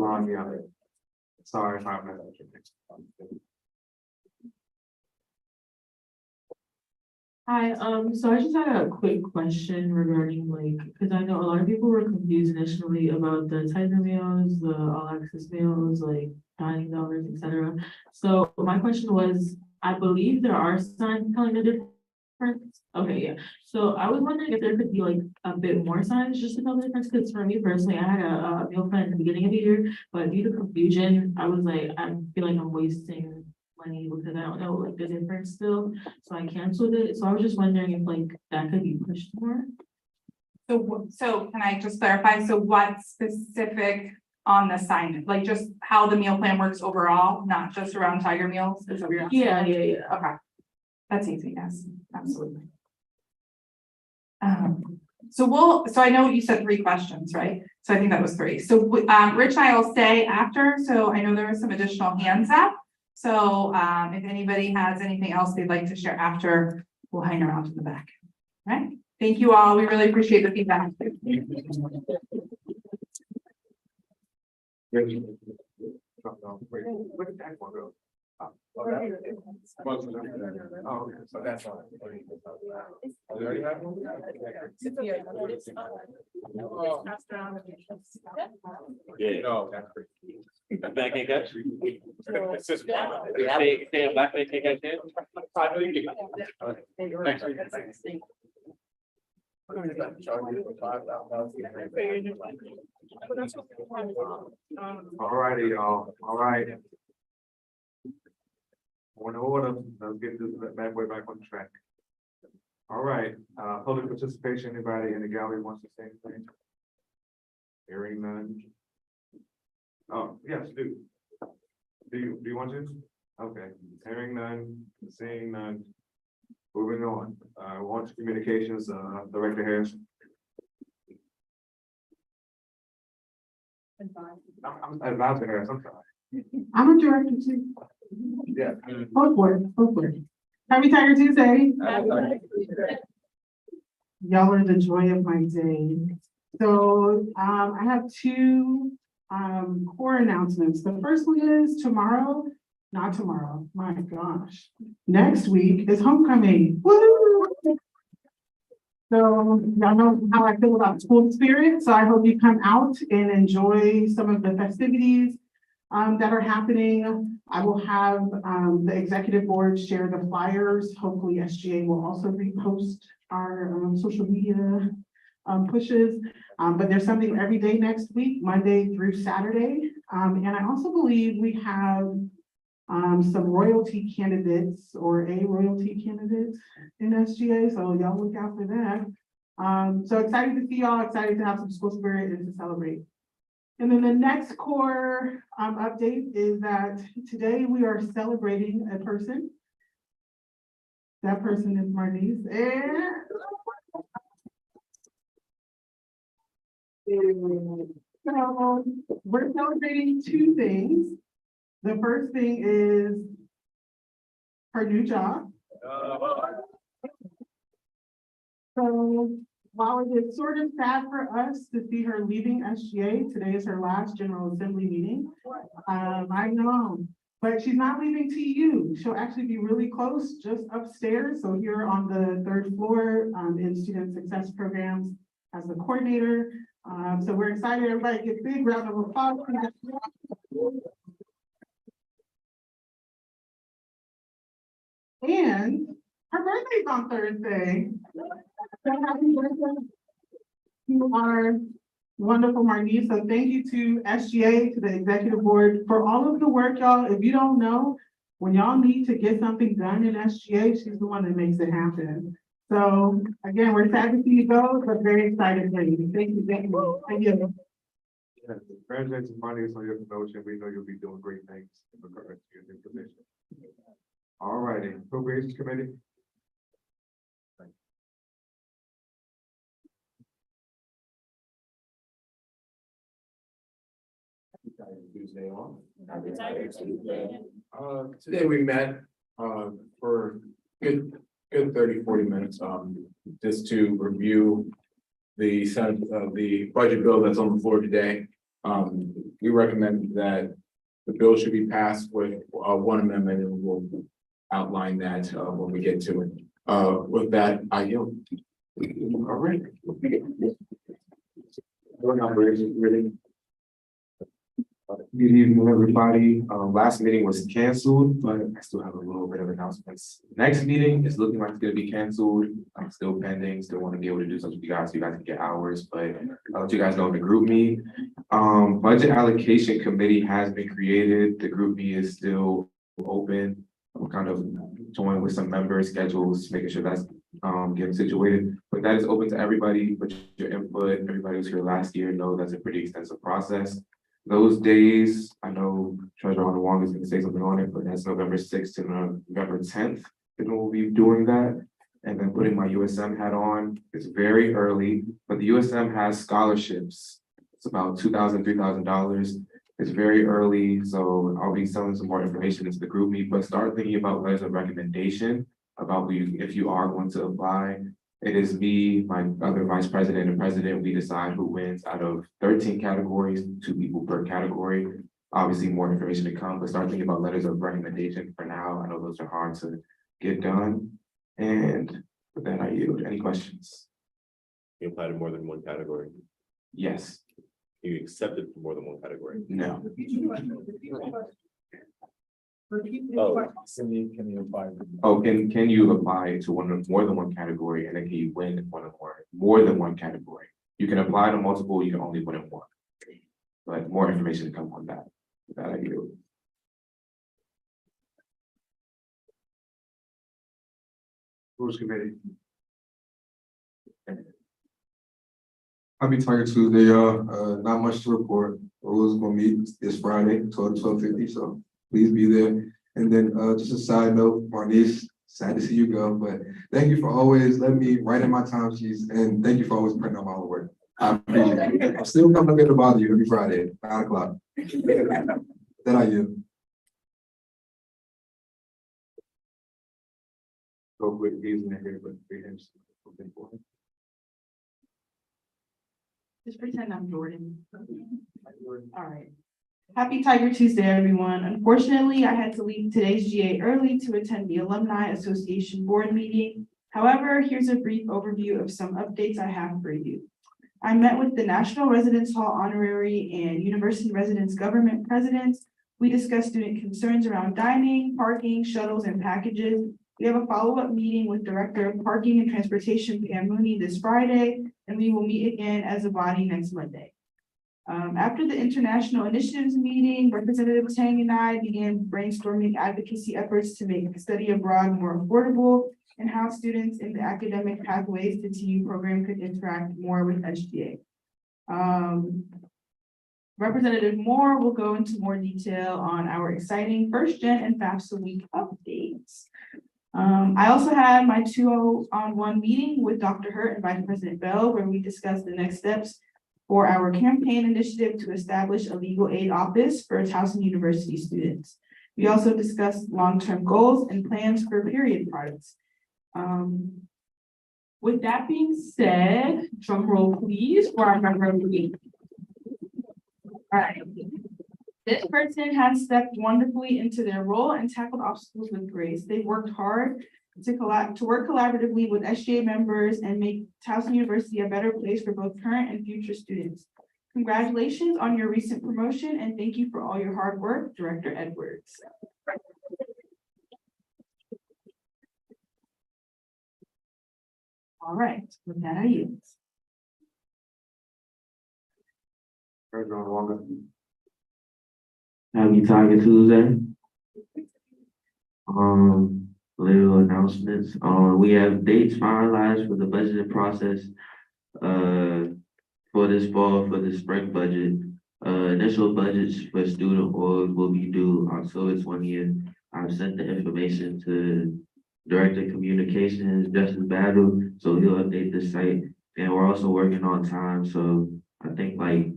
C: on, yeah. Sorry if I messed up your name.
M: Hi, so I just had a quick question regarding like, because I know a lot of people were confused initially about the Tiger meals, the all access meals, like dining dollars, etc. So my question was, I believe there are signs telling the difference. Okay, yeah. So I was wondering if there could be like a bit more signs just to tell the difference, because for me personally, I had a meal plan at the beginning of the year, but due to confusion, I was like, I feel like I'm wasting money because I don't know like the difference still, so I canceled it. So I was just wondering if like that could be pushed more.
D: So can I just clarify? So what specific on the sign, like just how the meal plan works overall, not just around Tiger Meals? Is that what you're asking?
M: Yeah.
D: Okay. That's easy, yes, absolutely. So I know you said 3 questions, right? So I think that was 3. So, Rich and I will stay after, so I know there was some additional hands up. So, if anybody has anything else they'd like to share after, we'll hang around in the back. All right, thank you all. We really appreciate the feedback.
C: Where did that one go? Oh, okay, so that's all. You already have one? Yeah, no, that's pretty.
N: Back and catch.
C: It's just.
N: Stay back and catch it.
C: Thanks. All righty, y'all, all right. Order, let's get this back on track. All right, public participation, anybody in the gallery wants to say anything? Hearing none. Oh, yes, do. Do you want to? Okay, hearing none, seeing none. Moving on, launch communications, Director Harris. I'm Advisor Harris, I'm sorry.
O: I'm a director too.
C: Yeah.
O: Hopefully. Happy Tiger Tuesday. Y'all are the joy of my day. So, I have 2, core announcements. The first one is not tomorrow, my gosh. Next week is homecoming. Woo! So y'all know how I feel about school spirit. So I hope you come out and enjoy some of the festivities that are happening. I will have the executive board share the flyers. Hopefully SGA will also repost our social media pushes. But there's something every day next week, Monday through Saturday. And I also believe we have some royalty candidates or a royalty candidate in SGA. So y'all look out for that. So excited to see y'all, excited to have some school spirit and to celebrate. And then the next core update is that today we are celebrating a person. That person is Marnice. So we're celebrating 2 things. The first thing is her new job. So while it is sort of sad for us to see her leaving SGA, today is her last General Assembly meeting. I know, but she's not leaving TU. She'll actually be really close, just upstairs. So here on the 3rd floor in Student Success Programs as the coordinator. So we're excited. Everybody get a big round of applause. And Her birthday's on Thursday. So happy birthday. You are wonderful, Marnise. So thank you to SGA, to the executive board for all of the work, y'all. If you don't know, when y'all need to get something done in SGA, she's the one that makes it happen. So again, we're sad to see you go, but very excited for you. Thank you, thank you. Thank you.
C: Yeah, congratulations, Marnise, on your promotion. We know you'll be doing great things in regards to your new position. All righty, appropriations committee.
E: Tuesday on.
F: Today we met, for good 30-40 minutes, just to review the Senate, the budget bill that's on the floor today. We recommend that the bill should be passed with, one amendment, and we'll outline that, when we get to it. With that, I yield.
C: All right. Door number is really. Good evening, everybody. Last meeting was canceled, but I still have a little bit of announcements. Next meeting is looking like it's gonna be canceled. I'm still pending, still want to be able to do something with you guys, so you guys can get hours, but I'll let you guys know in the group me. Budget allocation committee has been created. The group me is still open. I'm kind of toying with some member schedules, making sure that's getting situated, but that is open to everybody. Put your input. Everybody who's here last year know that's a pretty extensive process. Those days, I know Treasurer Wong is gonna say something on it, but that's November 6th to November 10th. And we'll be doing that. And then putting my USM hat on. It's very early, but the USM has scholarships. It's about $2,000, $3,000. It's very early, so I'll be selling some more information into the group meet, but start thinking about letters of recommendation about if you are going to apply. It is me, my other vice president and president, we decide who wins out of 13 categories, 2 people per category. Obviously, more information to come, but start thinking about letters of recommendation for now. I know those are hard to get done. And with that, I yield. Any questions?
P: You apply to more than one category.
C: Yes,
P: You accepted for more than one category.
C: no.
P: Oh,
E: Can you apply?
C: Oh, can you apply to more than one category, and then can you win one or more than one category? You can apply to multiple, you can only win in one. But more information to come on that. With that, I yield.
F: Rules committee.
E: Happy Tiger Tuesday, y'all. Not much to report. Rules gonna meet this Friday, 12 to 12:50, so please be there. And then, just a side note, Marnise, sad to see you go, but thank you for always letting me write in my time sheets, and thank you for always printing out my homework. I appreciate it. I'm still coming here to bother you every Friday, 9 o'clock. Then I yield.
C: Go with these in here, but we have something for him.
G: Just pretend I'm Jordan. All right. Happy Tiger Tuesday, everyone. Unfortunately, I had to leave today's GA early to attend the Alumni Association board meeting. However, here's a brief overview of some updates I have for you. I met with the National Residence Hall Honorary and University Residence Government presidents. We discussed student concerns around dining, parking, shuttles, and packages. We have a follow-up meeting with Director of Parking and Transportation, Pam Mooney, this Friday, and we will meet again as a body next Monday. After the International Initiatives meeting, Representative Tang and I began brainstorming advocacy efforts to make study abroad more affordable and how students in the academic pathways to TU program could interact more with SGA. Representative Moore will go into more detail on our exciting first gen and FAFSA week updates. I also had my 2-on-1 meeting with Dr. Hurt and Vice President Bell, where we discussed the next steps for our campaign initiative to establish a legal aid office for Towson University students. We also discussed long-term goals and plans for period products. With that being said, drum roll please for our member of the week. All right. This person has stepped wonderfully into their role and tackled obstacles with grace. They worked hard to work collaboratively with SGA members and make Towson University a better place for both current and future students. Congratulations on your recent promotion and thank you for all your hard work, Director Edwards.
D: All right, with that, I yield.
C: President Walker.
B: Happy Tiger Tuesday. Little announcements. We have dates finalized for the budgeting process, for this fall, for the spring budget. Initial budgets for student org will be due October 20th. I've sent the information to Director of Communications, Justice Battle, so he'll update the site. And we're also working on time, so I think like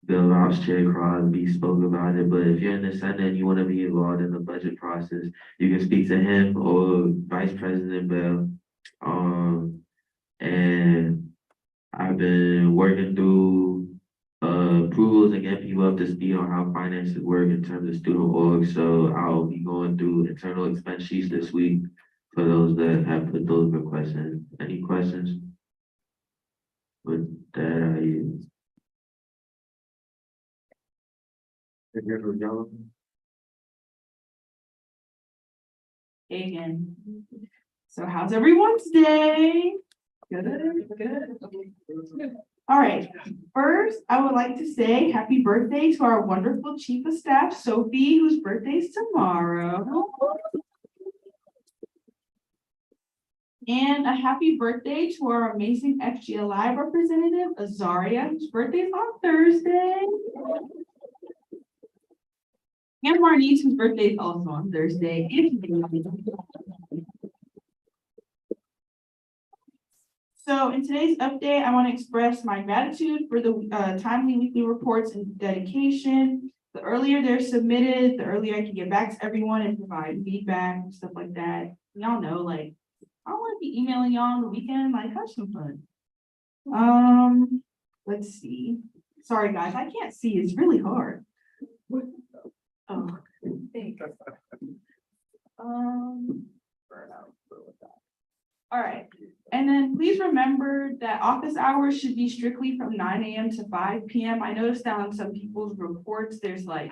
B: Bill Ross, Chair Crosby spoke about it, but if you're in the Senate and you want to be involved in the budget process, you can speak to him or Vice President Bell. And I've been working through approvals and getting people up to speed on how finances work in terms of student org. So I'll be going through internal expense sheets this week for those that have put those requests in. Any questions? With that, I use.
D: Again. So how's everyone's day? Good, good. All right, first, I would like to say happy birthday to our wonderful Chief of Staff, Sophie, whose birthday is tomorrow. And a happy birthday to our amazing FGLI representative, Azaria, whose birthday is on Thursday. And Marnice, whose birthday is also on Thursday. So in today's update, I want to express my gratitude for the timely weekly reports and dedication. The earlier they're submitted, the earlier I can get back to everyone and provide feedback and stuff like that. Y'all know, like, I don't want to be emailing y'all on the weekend, like, have some fun. Let's see. Sorry, guys, I can't see. It's really hard. Oh, thanks. All right, and then please remember that office hours should be strictly from 9 a.m. to 5 p.m. I noticed that on some people's reports, there's like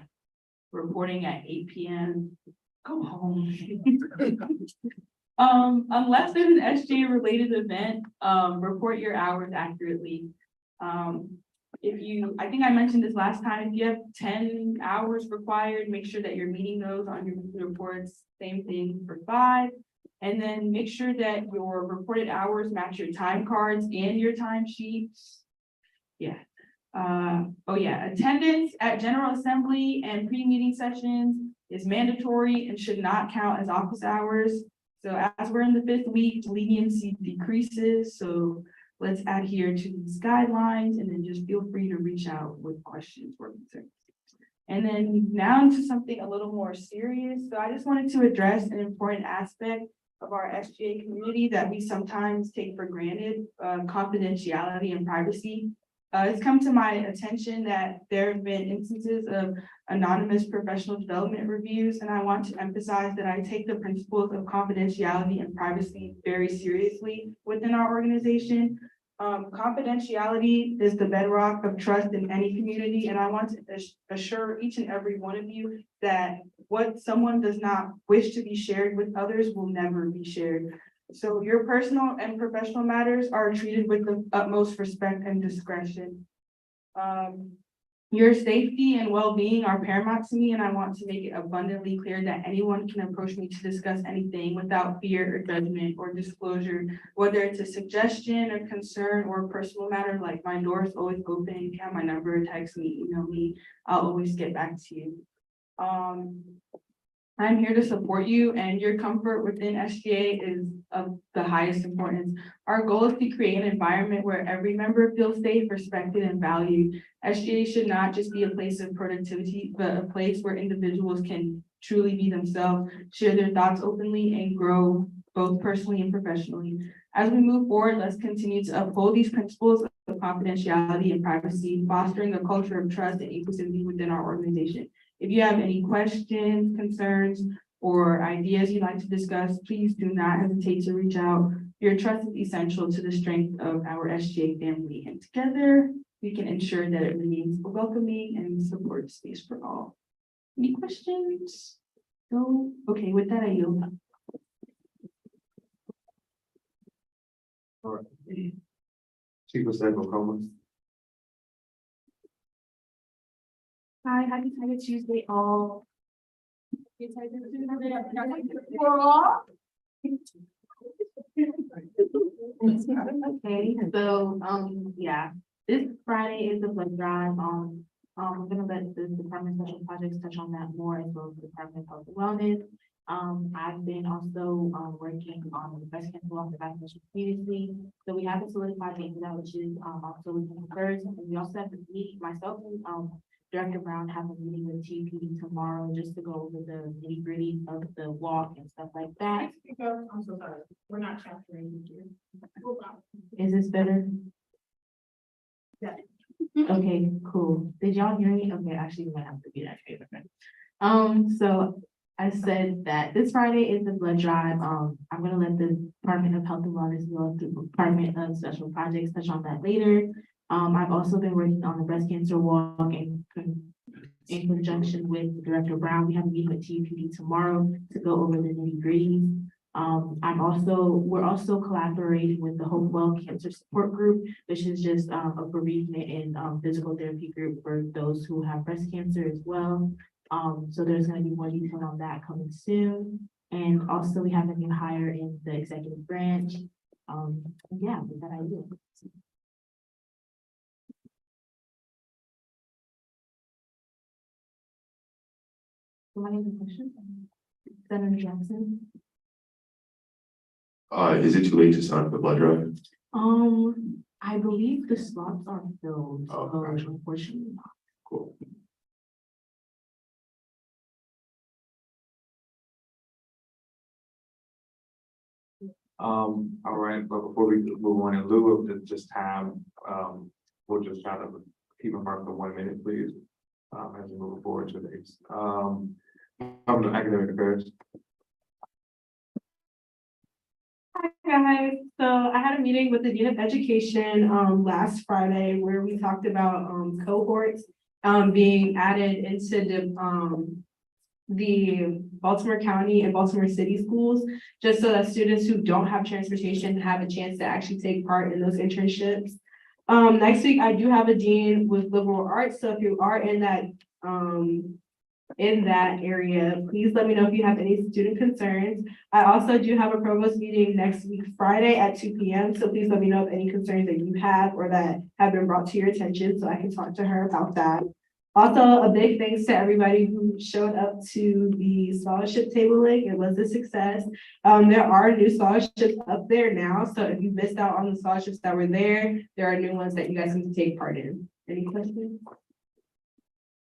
D: reporting at 8 p.m. Go home. Unless there's an SJ related event, report your hours accurately. I think I mentioned this last time, if you have 10 hours required, make sure that you're meeting those on your reports. Same thing for 5. And then make sure that your reported hours match your time cards and your time sheets. Yeah. Oh yeah, attendance at General Assembly and pre-meeting sessions is mandatory and should not count as office hours. So as we're in the 5th week, leniency decreases. So let's adhere to these guidelines and then just feel free to reach out with questions or concerns. And then now into something a little more serious. So I just wanted to address an important aspect of our SGA community that we sometimes take for granted, confidentiality and privacy. It's come to my attention that there have been instances of anonymous professional development reviews, and I want to emphasize that I take the principles of confidentiality and privacy very seriously within our organization. Confidentiality is the bedrock of trust in any community, and I want to assure each and every one of you that what someone does not wish to be shared with others will never be shared. So your personal and professional matters are treated with the utmost respect and discretion. Your safety and well-being are paramount to me, and I want to make it abundantly clear that anyone can approach me to discuss anything without fear or judgment or disclosure, whether it's a suggestion or concern or a personal matter. Like, my door is always open. You can have my number, text me, email me. I'll always get back to you. I'm here to support you, and your comfort within SGA is of the highest importance. Our goal is to create an environment where every member feels safe, respected, and valued. SGA should not just be a place of productivity, but a place where individuals can truly be themselves, share their thoughts openly, and grow both personally and professionally. As we move forward, let's continue to uphold these principles of confidentiality and privacy, fostering a culture of trust and inclusivity within our organization. If you have any questions, concerns, or ideas you'd like to discuss, please do not hesitate to reach out. Your trust is essential to the strength of our SGA family, and together we can ensure that it remains a welcoming and supportive space for all.
L: Any questions? No, okay, with that, I yield.
C: All right. Chief of Staff comments.
L: Hi, happy Tiger Tuesday, all. Okay, so, yeah, this Friday is the blood drive, I'm gonna let the Department of Special Projects touch on that more, as well as the Department of Health and Wellness. I've been also, working on the breast cancer law that I mentioned previously, so we have a solidified date for that, which is, October 21st, and we also have to meet, myself and, Director Brown have a meeting with TPD tomorrow, just to go over the nitty gritty of the walk and stuff like that.
I: I'm so sorry, we're not capturing you.
L: Is this better?
I: Yeah.
L: Okay, cool. Did y'all hear me? Okay, actually, you might have to be that favor. So I said that this Friday is the blood drive. I'm gonna let the Department of Health and Wellness, as well as the Department of Special Projects touch on that later. I've also been working on the breast cancer walk in conjunction with Director Brown. We have a meeting with TPD tomorrow to go over the nitty gritty. We're also collaborating with the Hopewell Cancer Support Group, which is just a bereavement and physical therapy group for those who have breast cancer as well. So there's gonna be more detail on that coming soon. And also we have a new hire in the executive branch. Yeah, with that idea. Any question? Senator Jackson?
P: Is it too late to sign up the blood drive?
L: I believe the slots are filled,
P: Oh,
L: so
P: gotcha.
L: unfortunately not.
P: Cool.
C: All right, but before we move on, in lieu of just time, we'll just try to keep a mark for 1 minute, please. As we move forward to the next, academic affairs.
G: Hi, guys. So I had a meeting with the Dean of Education, last Friday where we talked about, cohorts, being added into the Baltimore County and Baltimore City schools, just so that students who don't have transportation have a chance to actually take part in those internships. Next week, I do have a dean with liberal arts, so if you are in that area, please let me know if you have any student concerns. I also do have a provost meeting next week, Friday at 2 p.m. So please let me know of any concerns that you have or that have been brought to your attention so I can talk to her about that. Also, a big thanks to everybody who showed up to the scholarship tabling. It was a success. There are new scholarships up there now. So if you missed out on the scholarships that were there, there are new ones that you guys can take part in. Any questions?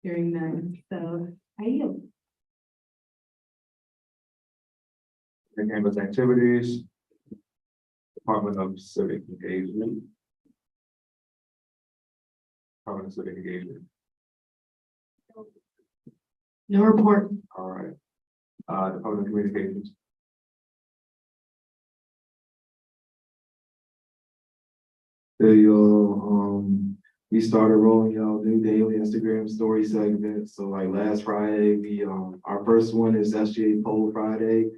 G: Hearing none, so I yield.
C: The campus activities. Department of Civic Engagement. Department of Civic Engagement.
G: No report.
C: All right. Department of Communications.
B: There you we started rolling out new daily Instagram story segments. So like last Friday, our first one is SGA Poll Friday.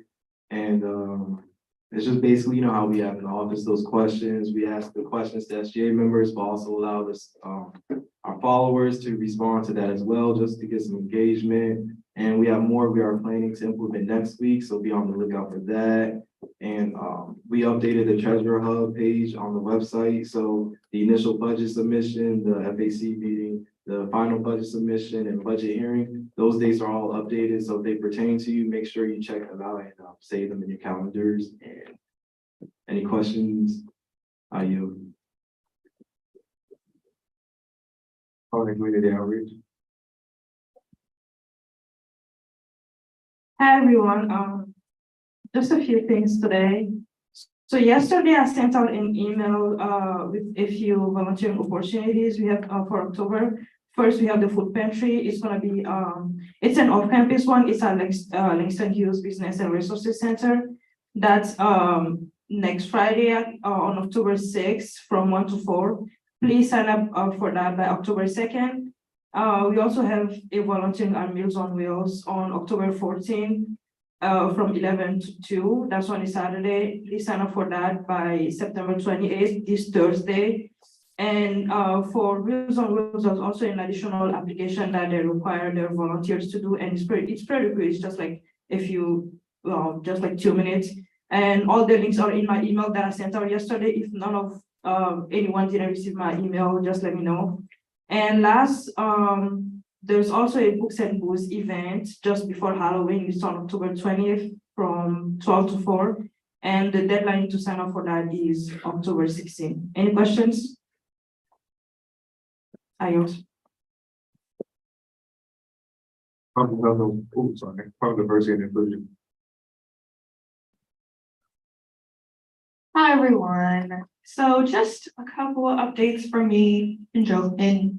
B: And it's just basically, you know, how we have in the office, those questions. We ask the questions to SGA members, but also allow this, our followers to respond to that as well, just to get some engagement. And we have more we are planning to implement next week, so be on the lookout for that. And we updated the Treasurer Hub page on the website. So the initial budget submission, the FAC meeting, the final budget submission and budget hearing, those dates are all updated. So if they pertain to you, make sure you check them out and save them in your calendars. And any questions? I yield.
C: Public community outreach.
Q: Hi, everyone. Just a few things today. So yesterday I sent out an email with a few volunteering opportunities we have for October. First, we have the food pantry. It's gonna be it's an off-campus one. It's at Langston Hughes Business and Resources Center. That's next Friday on October 6th from 1 to 4. Please sign up for that by October 2nd. We also have a volunteering at Meals on Wheels on October 14th, from 11 to 2. That's on a Saturday. Please sign up for that by September 28th, this Thursday. And for Meals on Wheels, there's also an additional application that they require their volunteers to do, and it's pretty quick. It's just like just like 2 minutes. And all the links are in my email that I sent out yesterday. If none of anyone didn't receive my email, just let me know. And last, there's also a Books and Booze event just before Halloween. It's on October 20th from 12 to 4. And the deadline to sign up for that is October 16th. Any questions? Ayos.
C: Public diversity and inclusion.
R: Hi, everyone. So just a couple of updates from me and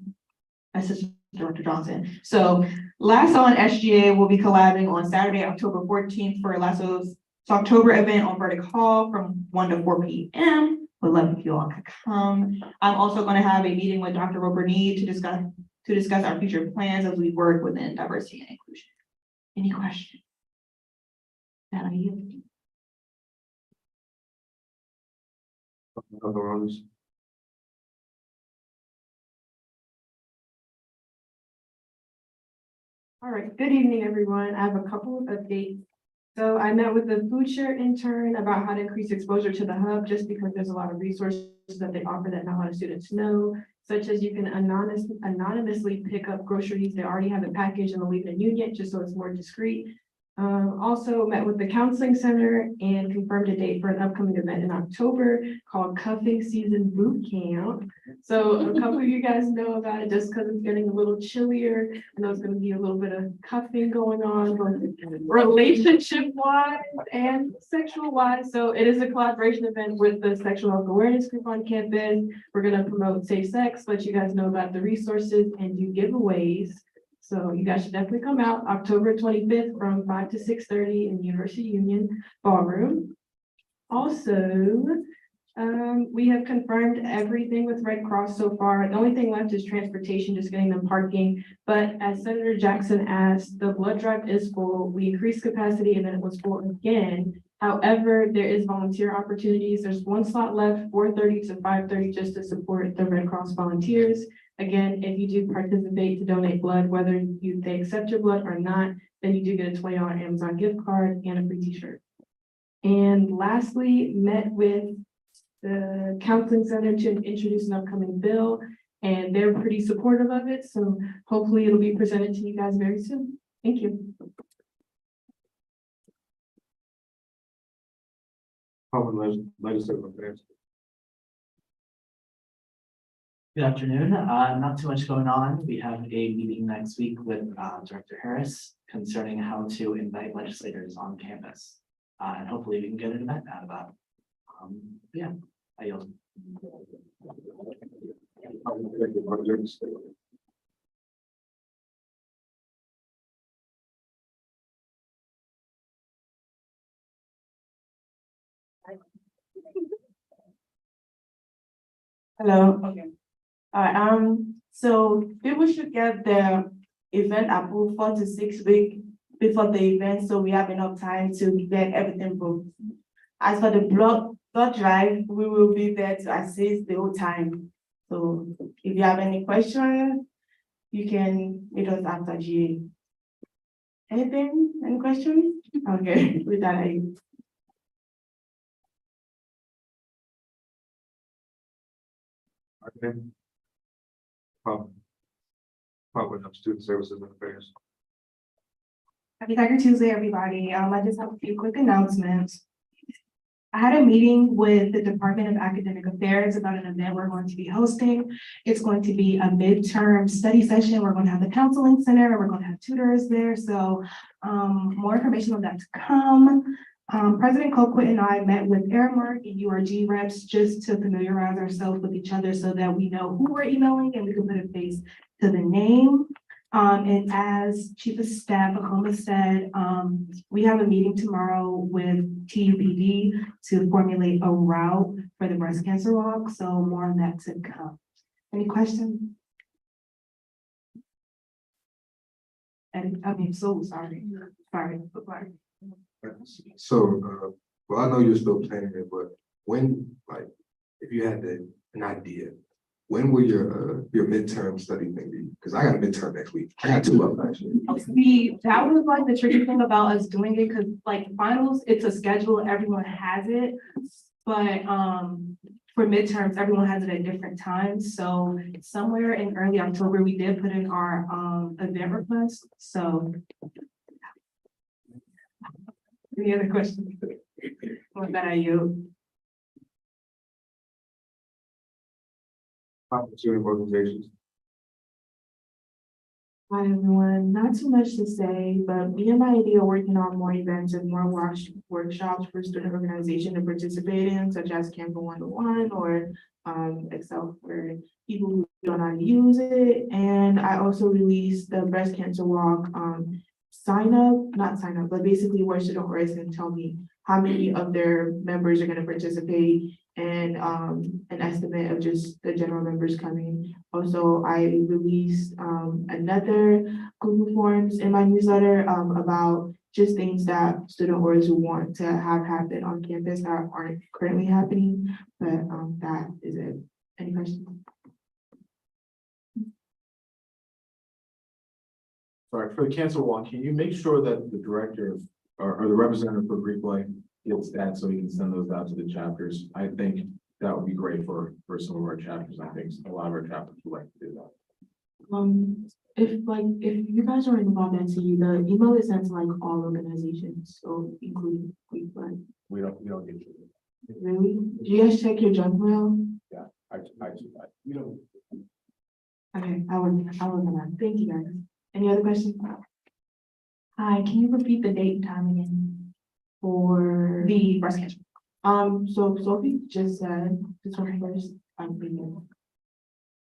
R: Assistant Director Johnson. So LASSO and SGA will be collabing on Saturday, October 14th for LASSO's October event on Burdick Hall from 1 to 4 p.m. Would love if you all could come. I'm also going to have a meeting with Dr. Roper Need to discuss our future plans as we work within diversity and inclusion. Any questions? That are you.
C: Other ones.
G: All right, good evening, everyone. I have a couple of updates. So I met with the food share intern about how to increase exposure to the hub, just because there's a lot of resources that they offer that not a lot of students know, such as you can anonymously pick up groceries. They already have it packaged and they'll leave it in Union, just so it's more discreet. Also met with the counseling center and confirmed a date for an upcoming event in October called Cuffing Season Boot Camp. So a couple of you guys know about it just because it's getting a little chillier. I know it's going to be a little bit of cuffing going on, relationship wise and sexual wise. So it is a collaboration event with the Sexual Health Awareness Group on campus. We're going to promote safe sex, let you guys know about the resources and do giveaways. So you guys should definitely come out October 25th from 5 to 6:30 in the University Union Ballroom. Also, we have confirmed everything with Red Cross so far. The only thing left is transportation, just getting them parking. But as Senator Jackson asked, the blood drive is full. We increased capacity and then it was full again. However, there is volunteer opportunities. There's one slot left, 4:30 to 5:30, just to support the Red Cross volunteers. Again, if you do participate to donate blood, whether they accept your blood or not, then you do get a $20 Amazon gift card and a free t-shirt. And lastly, met with the counseling center to introduce an upcoming bill, and they're pretty supportive of it. So hopefully it'll be presented to you guys very soon. Thank you.
C: Legislative affairs.
J: Good afternoon. Not too much going on. We have a meeting next week with Director Harris concerning how to invite legislators on campus. And hopefully we can get an event out of that. Yeah, I yield.
R: Hello. Okay. So people should get the event approved 4 to 6 weeks before the event, so we have enough time to get everything booked. As for the blood drive, we will be there to assist the whole time. So if you have any questions, you can meet us after GA. Anything? Any questions? Okay, with that,
C: Public Student Services and Affairs.
S: Happy Tiger Tuesday, everybody. I just have a few quick announcements. I had a meeting with the Department of Academic Affairs about an event we're going to be hosting. It's going to be a midterm study session. We're going to have the counseling center. We're going to have tutors there. So more information on that to come. President Colquitt and I met with Aramark and URG reps just to familiarize ourselves with each other so that we know who we're emailing and we can put a face to the name. And as Chief of Staff Akoma said, we have a meeting tomorrow with TUPD to formulate a route for the breast cancer walk. So more on that to come. Any questions? And I mean, so sorry. Sorry.
C: So, well, I know you're still planning it, but when, like, if you had an idea, when will your midterm study thing be? Because I got a midterm next week. I got 2 of them actually.
S: That was like the tricky thing about us doing it, because like finals, it's a schedule, everyone has it. But for midterms, everyone has it at different times. So somewhere in early October, we did put in our event request, so. Any other questions? With that, I yield.
C: Student organizations.
G: Hi, everyone. Not too much to say, but me and my idea are working on more events and more workshops for student organization to participate in, such as Canva 101 or Excel for people who don't know how to use it. And I also released the breast cancer walk not sign up, but basically where student orgs can tell me how many of their members are going to participate and an estimate of just the general members coming. Also, I released another Google Forms in my newsletter about just things that student orgs who want to have happen on campus that aren't currently happening. But that is it. Any questions?
E: Sorry, for the cancer walk, can you make sure that the director or the representative for Greek Life gets that so we can send those out to the chapters? I think that would be great for some of our chapters. I think a lot of our chapters would like to do that.
G: If you guys are involved in NCU, the email is sent to like all organizations, so including Greek Life.
E: We don't get to it.
G: Really? Do you guys check your junk mail?
E: Yeah, you know.
G: Okay, I will gonna, thank you guys. Any other questions?
S: Hi, can you repeat the date and time again
G: For
S: the breast cancer?
G: So Sophie just said the 21st, I'm thinking.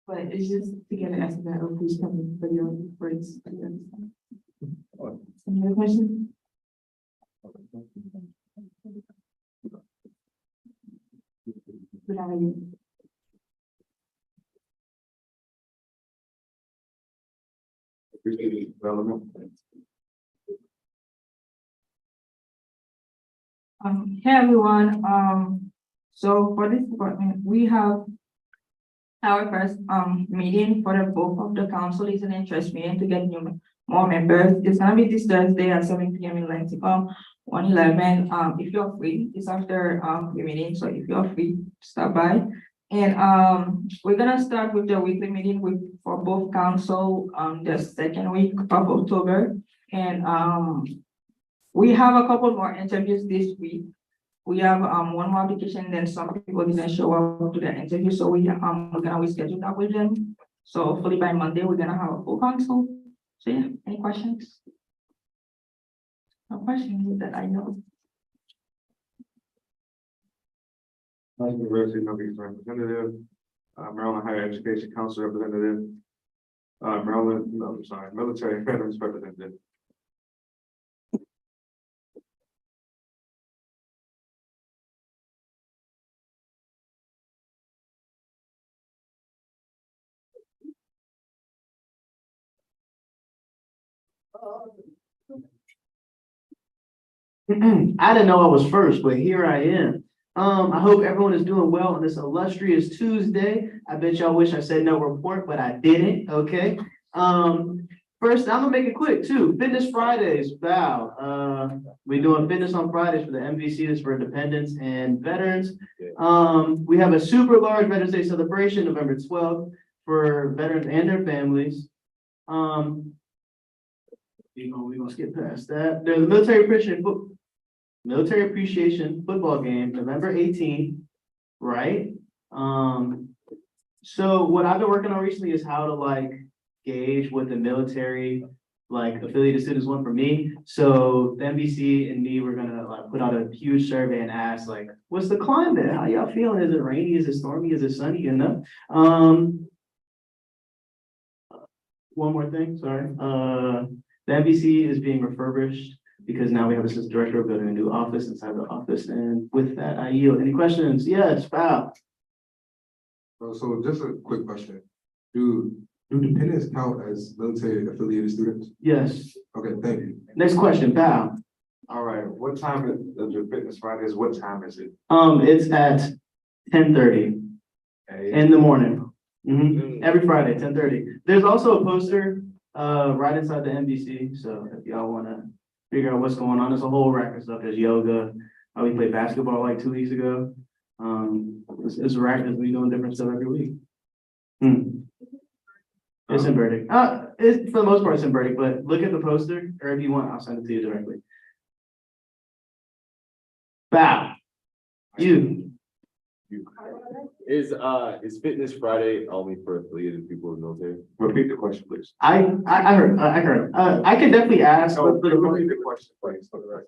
G: But it's just to get an estimate of who's coming for your breaks. Any other questions? Good idea.
C: Development.
S: Hey everyone, so for this department, we have our first meeting for the both of the council is an interest meeting to get more members. It's gonna be this Thursday at 7 p.m. in Lexington, 111. If you're free, it's after the meeting, so if you're free, stop by. And we're gonna start with the weekly meeting for both council the second week of October. And we have a couple more interviews this week. We have one more application, then some people didn't show up to the interview, so we're gonna reschedule that with them. So hopefully by Monday, we're gonna have a full council. So yeah, any questions? No questions that I know.
C: University Northeast Representative, Maryland Higher Education Council Representative, Military Veterans Representative.
J: I didn't know I was first, but here I am. I hope everyone is doing well on this illustrious Tuesday. I bet y'all wish I said no report, but I didn't, okay? First, I'm gonna make it quick too. Fitness Fridays, wow. We're doing fitness on Fridays for the MVC, that's for dependents and veterans. We have a super large Veterans Day celebration, November 12th, for veterans and their families. We're gonna skip past that. There's a military appreciation football game, November 18th, right? So what I've been working on recently is how to like gauge what the military like affiliated students want from me. So the NBC and me, we're gonna like put out a huge survey and ask like, what's the climate? How y'all feeling? Is it rainy? Is it stormy? Is it sunny? You know? One more thing, sorry. The NBC is being refurbished because now we have assistant director building a new office inside the office. And with that, I yield. Any questions? Yes, Val.
C: So just a quick question. Do
E: Do dependents count as military affiliated students?
J: Yes.
E: Okay, thank you.
J: Next question, Val.
C: All right, what time is your fitness Fridays? What time is it?
J: It's at 10:30 in the morning. Every Friday, 10:30. There's also a poster, right inside the NBC, so if y'all wanna figure out what's going on, there's a whole rack of stuff. There's yoga. We played basketball like 2 weeks ago. It's a rack, we doing different stuff every week. It's in Burdick. It's, for the most part, it's in Burdick, but look at the poster, or if you want, I'll send it to you directly. Bow. You.
P: Is Fitness Friday only for affiliated people in the military?
C: Repeat the question, please.
J: I heard, I can definitely ask.
C: Oh,
J: but for the-
C: repeat the question, please. For the record.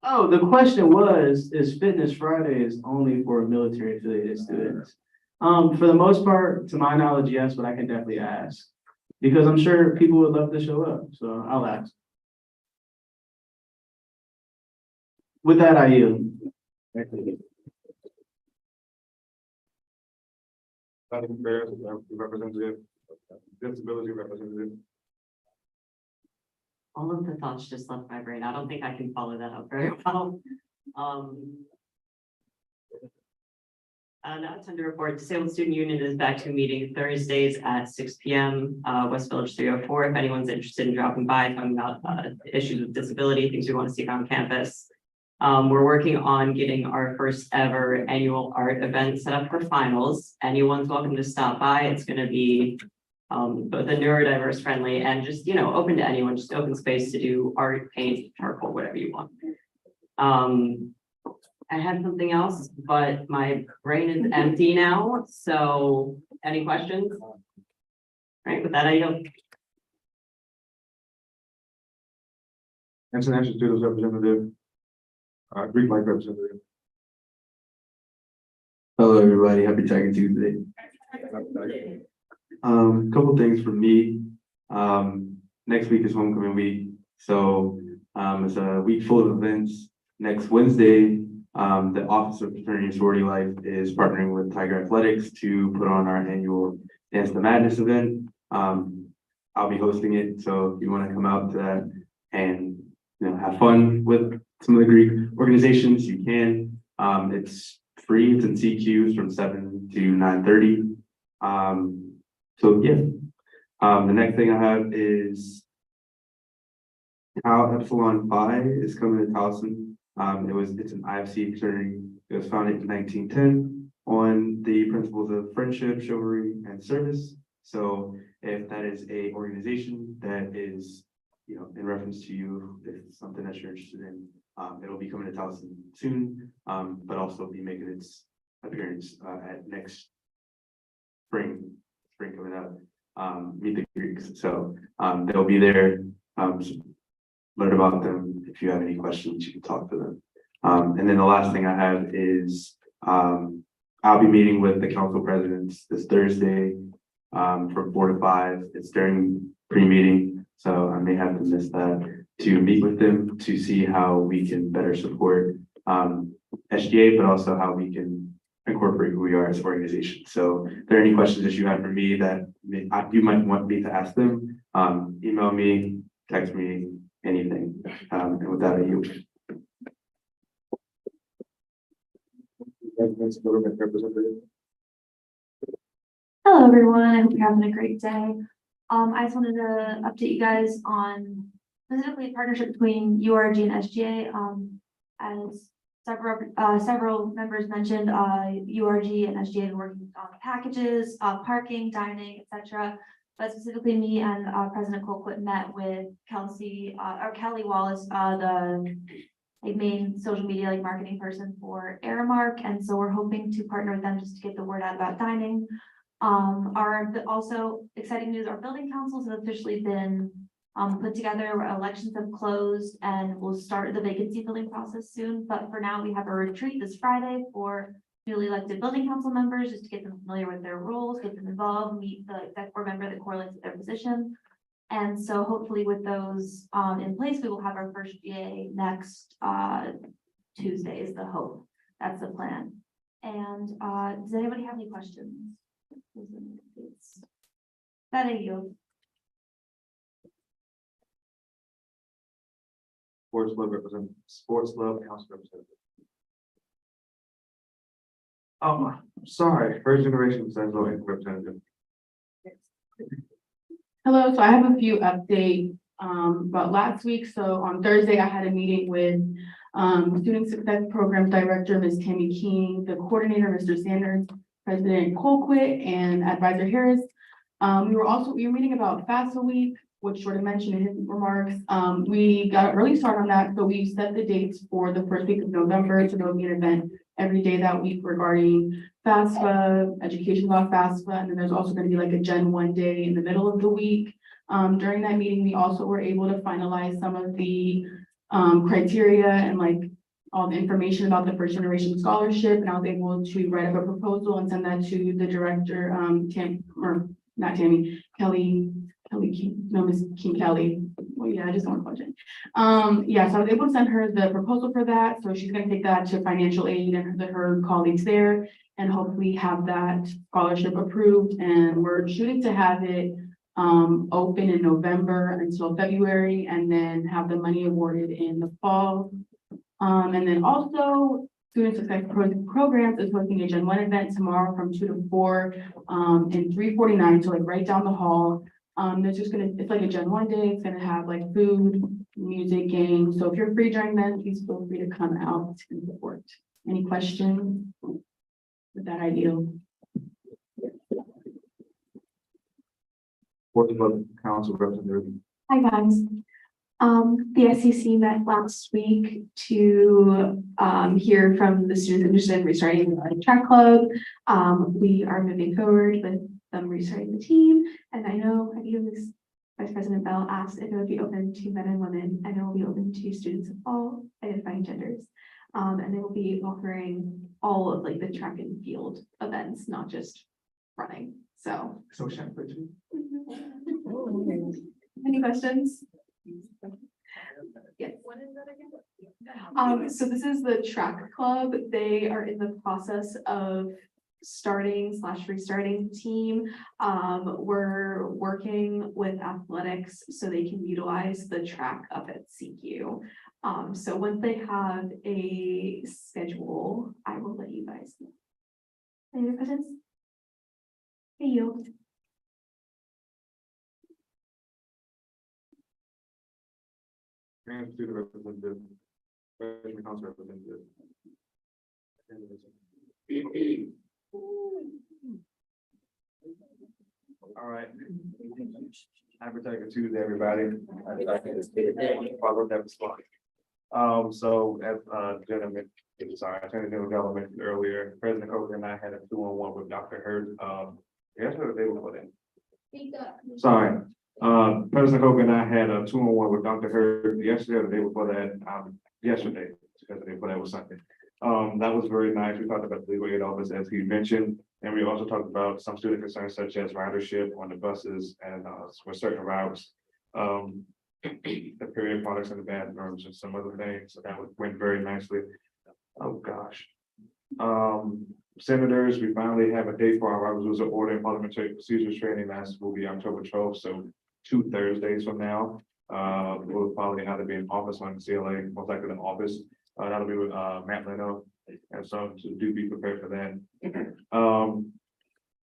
J: Oh, the question was, is Fitness Fridays only for military affiliated students? For the most part, to my knowledge, yes, but I can definitely ask. Because I'm sure people would love to show up, so I'll ask. With that, I yield.
C: Madam Mayor, Representative, Disability Representative.
T: All of the thoughts just left my brain. I don't think I can follow that up very well. Now it's time to report. Disabled Student Union is back to meeting Thursdays at 6 p.m. West Village 304. If anyone's interested in dropping by, talking about issues with disability, things we want to see on campus. We're working on getting our first ever annual art event set up for finals. Anyone's welcome to stop by. It's going to be both a neurodiverse friendly and just, open to anyone, just open space to do art, paint, charcoal, whatever you want. I had something else, but my brain is empty now. So any questions? All right, with that, I yield.
C: International Students Representative. Greek Life Representative.
U: Hello, everybody. Happy Tiger Tuesday. Couple things for me. Next week is homecoming week. So it's a week full of events. Next Wednesday, the Office of Fraternity and Sorority Life is partnering with Tiger Athletics to put on our annual Dance the Madness event. I'll be hosting it. So if you want to come out to that and have fun with some of the Greek organizations, you can. It's free. It's in CQs from 7 to 9:30. So yeah. The next thing I have is Tau Epsilon Phi is coming to Towson. It's an IFC fraternity. It was founded in 1910 on the principles of friendship, chivalry, and service. So if that is a organization that is, in reference to you, if it's something that you're interested in, it'll be coming to Towson soon, but also be making its appearance at next spring coming up. Meet the Greeks. So they'll be there. Learn about them. If you have any questions, you can talk to them. And then the last thing I have is I'll be meeting with the council presidents this Thursday from 4 to 5. It's during pre-meeting, so I may have to miss that to meet with them to see how we can better support SGA, but also how we can incorporate who we are as an organization. So if there are any questions that you have for me that you might want me to ask them, email me, text me, anything. And with that, I yield.
L: Hello, everyone. I hope you're having a great day. I just wanted to update you guys on specifically a partnership between URG and SGA. As several members mentioned, URG and SGA are working on packages, parking, dining, etc. But specifically, me and President Colquitt met with Kelly Wallace, the main social media marketing person for Aramark, and so we're hoping to partner with them just to get the word out about dining. Also exciting news: our building councils have officially been put together. Elections have closed, and we'll start the vacancy filling process soon. But for now, we have a retreat this Friday for newly elected building council members, just to get them familiar with their roles, get them involved, meet the exec board member that correlates with their position. And so hopefully with those in place, we will have our first GA next Tuesday is the hope. That's the plan. And does anybody have any questions? That I yield.
C: Sports Club Sports Club Council Representative. Oh, sorry, First Generation Central Inc. Representative.
G: Hello, so I have a few updates about last week. So on Thursday, I had a meeting with Student Success Program Director, Ms. Tammy King, the coordinator, Mr. Sanders, President Colquitt, and Advisor Harris. We were meeting about FAFSA week, which Jordan mentioned in his remarks. We got an early start on that, so we set the dates for the first week of November. So there will be an event every day that week regarding FAFSA, education law FAFSA, and then there's also going to be like a Gen 1 day in the middle of the week. During that meeting, we also were able to finalize some of the criteria and like all the information about the first generation scholarship, and I was able to write up a proposal and send that to the director, Miss King Kelly. Well, yeah, I just don't want to budget. Yeah, so I was able to send her the proposal for that. So she's gonna take that to financial aid and her colleagues there and hopefully have that scholarship approved. And we're shooting to have it open in November until February and then have the money awarded in the fall. And then also Student Success Programs is hosting a Gen 1 event tomorrow from 2 to 4 in 349, so like right down the hall. It's like a Gen 1 day. It's gonna have like food, music, games. So if you're free during then, please feel free to come out and support. Any questions with that idea?
C: Sports Club Council Representative.
L: Hi, guys. The SEC met last week to hear from the students interested in restarting the track club. We are moving forward with them restarting the team. And I know Vice President Bell asked if it would be open to men and women, and it will be open to students of all identifying genders. And they will be offering all of like the track and field events, not just running. So. Any questions? Yes.
G: What is that again?
L: So this is the track club. They are in the process of restarting the team. We're working with athletics so they can utilize the track up at CQ. So once they have a schedule, I will let you guys know. Any other questions? Hey, you.
C: And Student Representative, Freshman Council Representative. All right. Happy Tuesday, everybody. Follow that response. So as gentleman, Attorney General Gallo mentioned earlier, President Coker and I had a 2-on-1 with Dr. Hurd. Yesterday or the day before that. Sorry. President Coker and I had a 2-on-1 with Dr. Hurd yesterday or the day before that. Yesterday, because the day before that was Sunday. That was very nice. We talked about the legal aid office, as he mentioned, and we also talked about some student concerns such as ridership on the buses and for certain routes, the period products in the bathrooms and some other things. So that went very nicely. Oh gosh. Senators, we finally have a date for our Robert's Rules of Order and Parliamentary Procedures training. That will be October 12th, so 2 Thursdays from now. We'll probably have to be in office on CLA, most likely in office. That'll be with Matt Leno, and so do be prepared for that.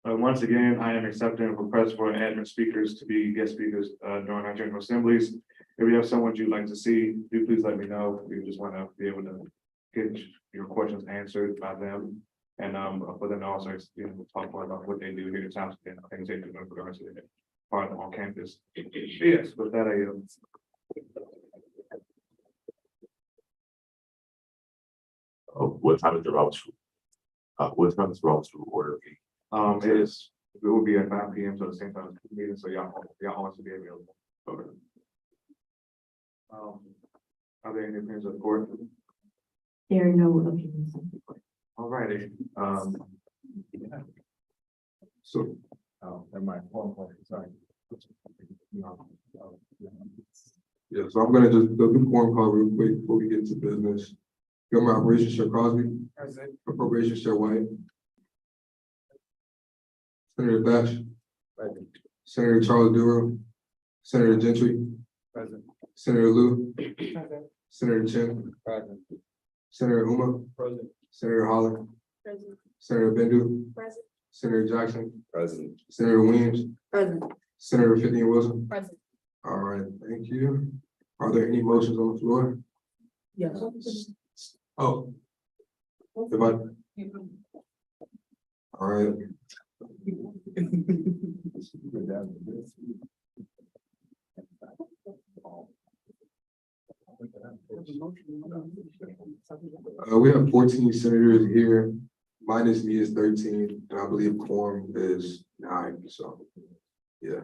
C: Once again, I am accepting a request for admin speakers to be guest speakers during our general assemblies. If you have someone you'd like to see, do please let me know. We just want to be able to get your questions answered by them, and for them to also talk more about what they do here in Townsend and things they do in regards to their part on campus. Yes, with that
P: What time is the Robert's Rule order?
C: It will be at 5 p.m. so the same time as the meeting, so y'all also be available. Okay. Are there any opinions of the court?
M: There are no opinions.
C: All righty.
E: So, never mind. Sorry. Yeah, so I'm gonna just go through quorum call real quick before we get into business. Government Operations Chair Crosby. Appropriations Chair White. Senator Batch. Senator Charles Duro, Senator Gentry,
C: Present.
E: Senator Lou, Senator Chin,
C: Present.
E: Senator Uma,
C: Present.
E: Senator Holland,
I: Present.
E: Senator Bendu,
I: Present.
E: Senator Jackson,
P: Present.
E: Senator Williams,
I: Present.
E: Senator Finney Wilson.
I: Present.
E: All right, thank you. Are there any motions on the floor?
I: Yes.
E: Oh. Goodbye. All right. We have 14 senators here, minus me is 13, and I believe quorum is 9, so. Yeah,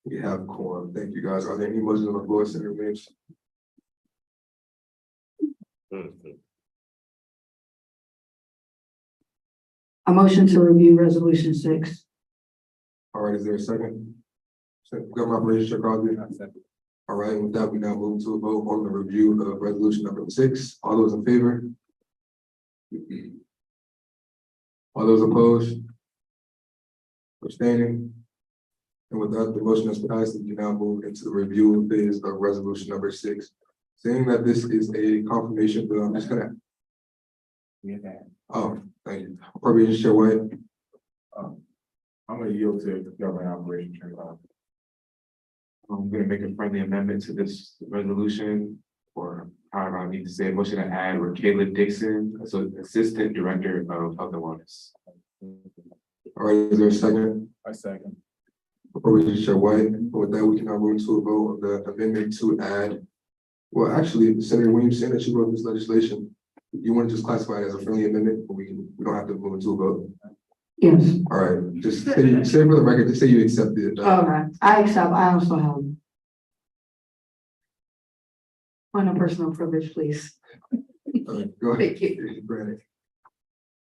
E: we have quorum. Thank you, guys. Are there any motions on the floor, Senator Williams?
Q: A motion to review resolution 6.
E: All right, is there a second? Government Operations Chair Crosby. All right, with that, we now move to a vote on the review of resolution number 6. All those in favor? All those opposed? Abstaining? And with that, the motion is passed, and we now move into the review phase of resolution number 6. Saying that this is a confirmation bill, I'm just gonna. Oh, thank you. Appropriation Chair White.
C: I'm gonna yield to Government Operations Chair. I'm gonna make a friendly amendment to this resolution, or however I need to say, motion to add Rakayla Dixon, as Assistant Director of Health and Wellness.
E: All right, is there a second?
C: I second.
E: Appropriation Chair White. With that, we can now move to a vote of the amendment to add. Well, actually, Senator Williams saying that she wrote this legislation. You want to just classify it as a friendly amendment, but we don't have to move into a vote.
Q: Yes.
E: All right, just say for the record, just say you accept it.
Q: Okay, I accept. I also have. On a personal privilege, please.
E: Go ahead.
Q: Thank you.
E: Granted.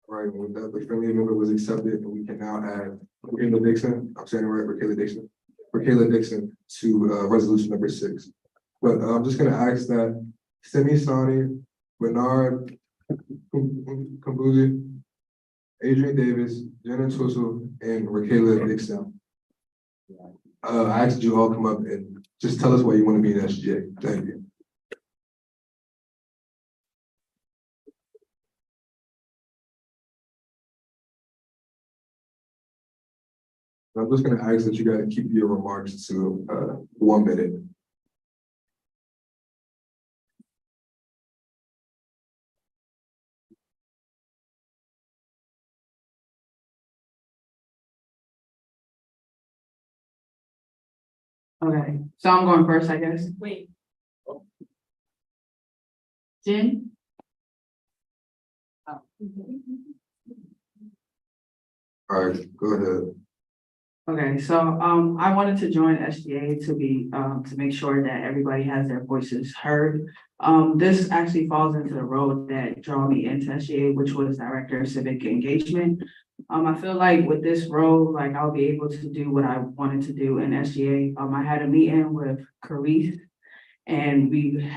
E: All right, with that, the friendly amendment was accepted, and we can now add Rakayla Dixon, I'm saying it right, Rakayla Dixon to resolution number 6. But I'm just gonna ask that Simi Sani, Bernard Kambuzi, Adrian Davis, Jenna Tussle, and Rakayla Dixon. I asked you all come up and just tell us why you want to be in SGA. Thank you. I'm just gonna ask that you guys keep your remarks to 1 minute.
Q: Okay, so I'm going first, I guess.
I: Wait.
Q: Jen?
E: All right, go ahead.
Q: Okay, so I wanted to join SGA to be to make sure that everybody has their voices heard. This actually falls into the role that drew me into SGA, which was Director of Civic Engagement. I feel like with this role, like I'll be able to do what I wanted to do in SGA. I had a meeting with Carice, and we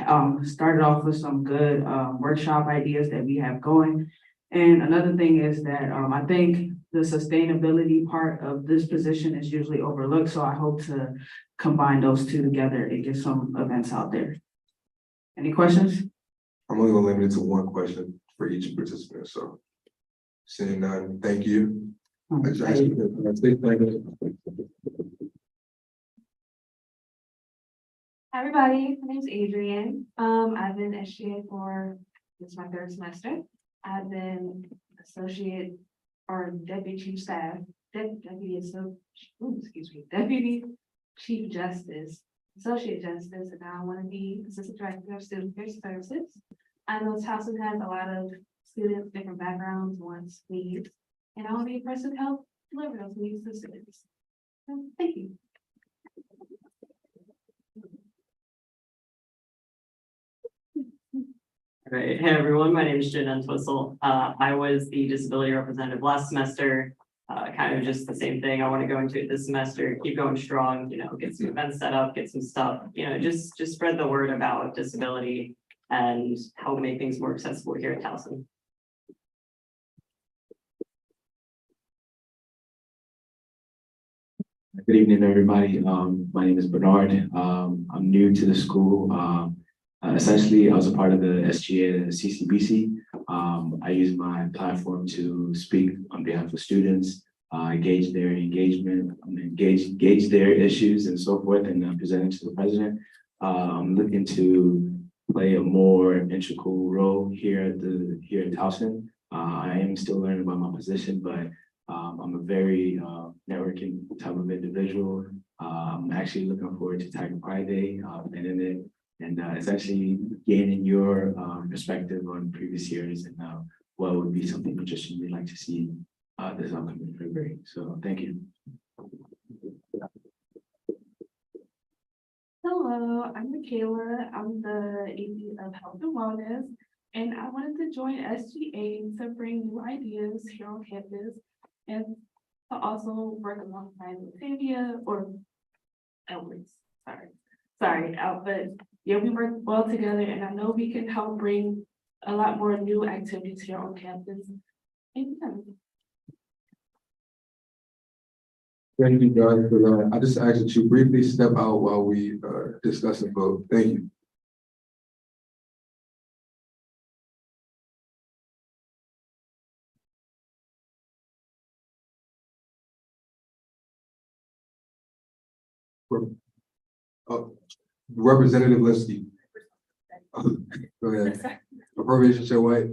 Q: started off with some good workshop ideas that we have going. And another thing is that I think the sustainability part of this position is usually overlooked. So I hope to combine those two together and get some events out there. Any questions?
E: I'm only gonna limit it to 1 question for each participant, so. Seeing none, thank you.
L: Hi everybody, my name is Adrian. I've been SGA for, this is my 3rd semester. I've been associate or deputy chief staff, deputy chief justice, associate justice, and now I want to be assistant director of student affairs services. I know Towson has a lot of students, different backgrounds, wants, needs, and I want to be a person to help deliver those needs to students. So, thank you.
T: Great. Hey, everyone. My name is Jen Entwistle. I was the disability representative last semester. Kind of just the same thing. I want to go into it this semester, keep going strong, get some events set up, get some stuff, just spread the word about disability and help make things more accessible here at Towson.
B: Good evening, everybody. My name is Bernard. I'm new to the school. Essentially, I was a part of the SGA and CCBC. I use my platform to speak on behalf of students, gauge their engagement, gauge their issues and so forth, and present it to the president. I'm looking to play a more integral role here at Towson. I am still learning about my position, but I'm a very networking type of individual. I'm actually looking forward to Tiger Pride Day and in it, and essentially gaining your perspective on previous years and what would be something interesting we'd like to see this upcoming February. So thank you.
G: Hello, I'm Michaela. I'm the AD of Health and Wellness, and I wanted to join SGA to bring new ideas here on campus and to also work alongside Latavia or Elvis. Sorry, but yeah, we work well together, and I know we can help bring a lot more new activities here on campus. And yeah.
E: Thank you guys for that. I just asked that you briefly step out while we discuss and vote. Thank you. Representative Linsky. Go ahead. Appropriation Chair White.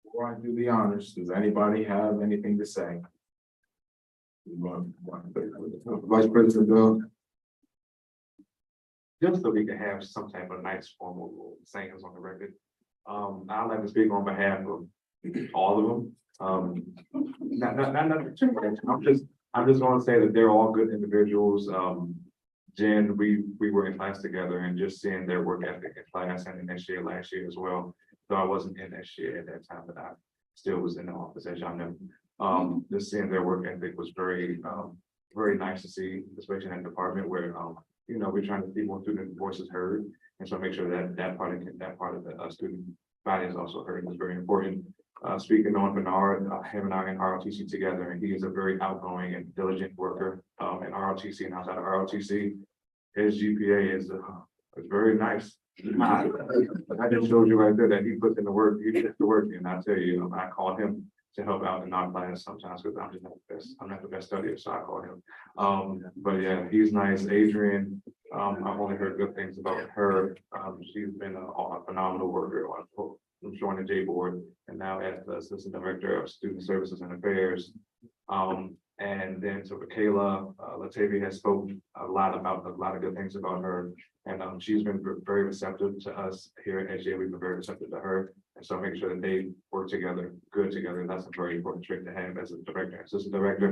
F: Before I do the honors, does anybody have anything to say?
E: Vice President Doe.
C: Just so we can have some type of nice formal sayings on the record. I'd like to speak on behalf of all of them. Not too much. I'm just gonna say that they're all good individuals. Jen, we were in class together, and just seeing their work ethic in class and in SGA last year as well. Though I wasn't in SGA at that time, but I still was in the office, as y'all know. Just seeing their work ethic was very nice to see, especially in that department where, we're trying to see more student voices heard. And so make sure that part of the student body is also heard is very important. Speaking on Bernard, him and I are in ROTC together, and he is a very outgoing and diligent worker in ROTC and outside of ROTC. His GPA is very nice. I just showed you right there that he puts in the work, and I tell you, I call him to help out in non-class sometimes because I'm just not the best. I'm not the best studier, so I call him. But yeah, he's nice. Adrian, I've only heard good things about her. She's been a phenomenal worker from joining the J board and now as the Assistant Director of Student Services and Affairs. And then to Michaela, Latavia has spoken a lot of good things about her. And she's been very receptive to us here at SGA. We've been very receptive to her. And so make sure that they work together, good together. That's a very important trait to have as a director and assistant director.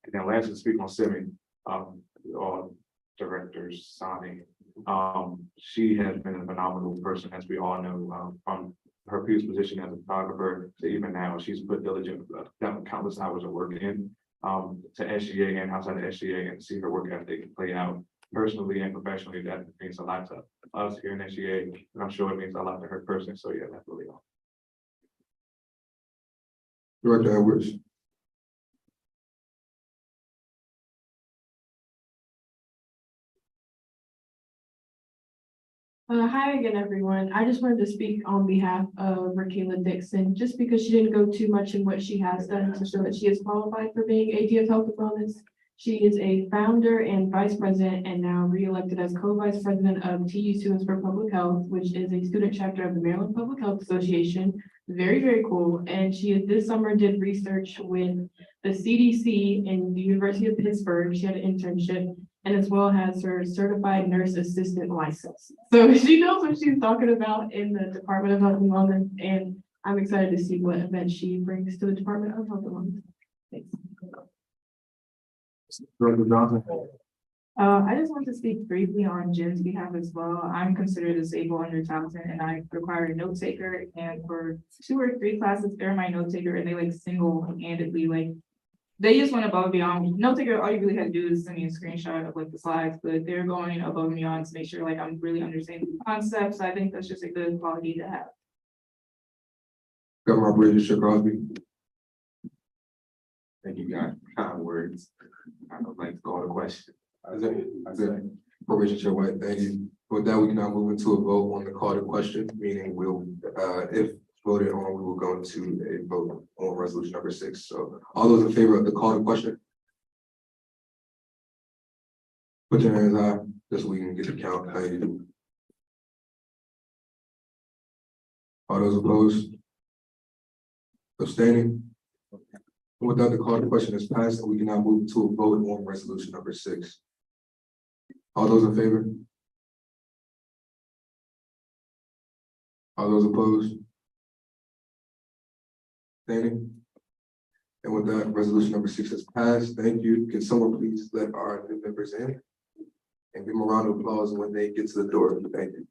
C: And then lastly, speak on Simi, all directors, Sani. She has been a phenomenal person, as we all know, from her previous position as a photographer to even now. She's put diligent, countless hours of work in to SGA and outside of SGA, and see her work ethic play out personally and professionally. That means a lot to us here in SGA, and I'm sure it means a lot to her personally. So yeah, that's really all.
E: Director Edwards.
G: Hi again, everyone. I just wanted to speak on behalf of Raquela Dixon, just because she didn't go too much in what she has done to show that she is qualified for being AD of Health and Wellness. She is a founder and vice president, and now re-elected as co-vice president of TU Students for Public Health, which is a student chapter of the Maryland Public Health Association. Very, very cool. And she this summer did research with the CDC in the University of Pittsburgh. She had an internship, and as well as her certified nurse assistant license. So she knows what she's talking about in the Department of Health and Wellness, and I'm excited to see what event she brings to the Department of Health and Wellness. Thanks.
E: Director Johnson.
D: I just want to speak briefly on Jen's behalf as well. I'm considered disabled under Towson, and I require a note taker, and for 2 or 3 classes, they're my note taker, and they single-handedly they just went above and beyond. Note taker, all you really had to do is send me a screenshot of the slides, but they're going above and beyond to make sure I'm really understanding the concepts. I think that's just a good quality to have.
E: Governor Operations Chair Crosby.
C: Thank you, guys. Kind words. I would like to call the question.
E: Appropriation Chair White, thank you. With that, we can now move into a vote on the call to question, meaning we'll, if voted on, we will go into a vote on resolution number 6. So all those in favor of the call to question? Put your hands high, just so we can get the count. Thank you. All those opposed? Abstaining? Without the call to question is passed, we can now move to a vote on resolution number 6. All those in favor? All those opposed? Abstaining? And with that, resolution number 6 is passed. Thank you. Can someone please let our new members in? And give them a round of applause when they get to the door. Thank you.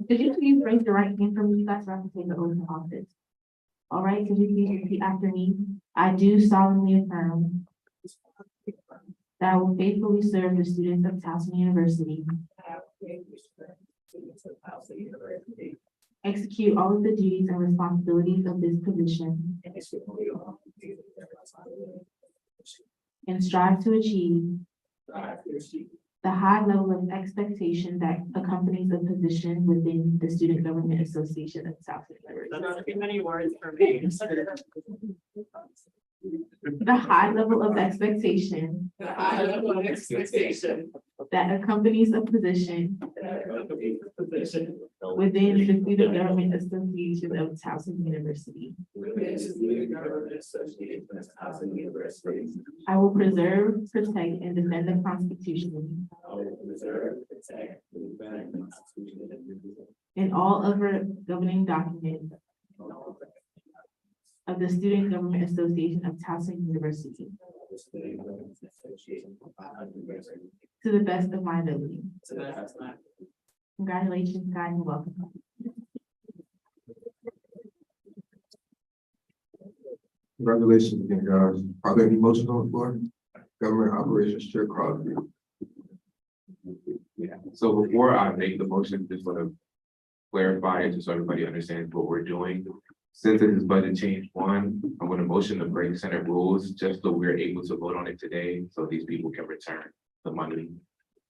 L: Could you please raise your right hand for me? You guys are about to take the oath of office. All right, could you please repeat after me? I do solemnly affirm that I will faithfully serve the students of Towson University, execute all of the duties and responsibilities of this position, and strive to achieve the high level of expectation that accompanies a position within the Student Government Association of Towson University.
T: That's too many words for me.
L: The high level of expectation that accompanies a position within the Student Government Association of Towson University. I will preserve, protect, and defend the Constitution and all other governing documents of the Student Government Association of Towson University to the best of my ability. Congratulations, guys, and welcome.
E: Congratulations again, guys. Are there any motions on the floor? Government Operations Chair Crosby.
B: Yeah, so before I make the motion, just want to clarify, just so everybody understands what we're doing. Since it is budget change 1, I'm going to motion to break Senate rules, just so we're able to vote on it today, so these people can return the money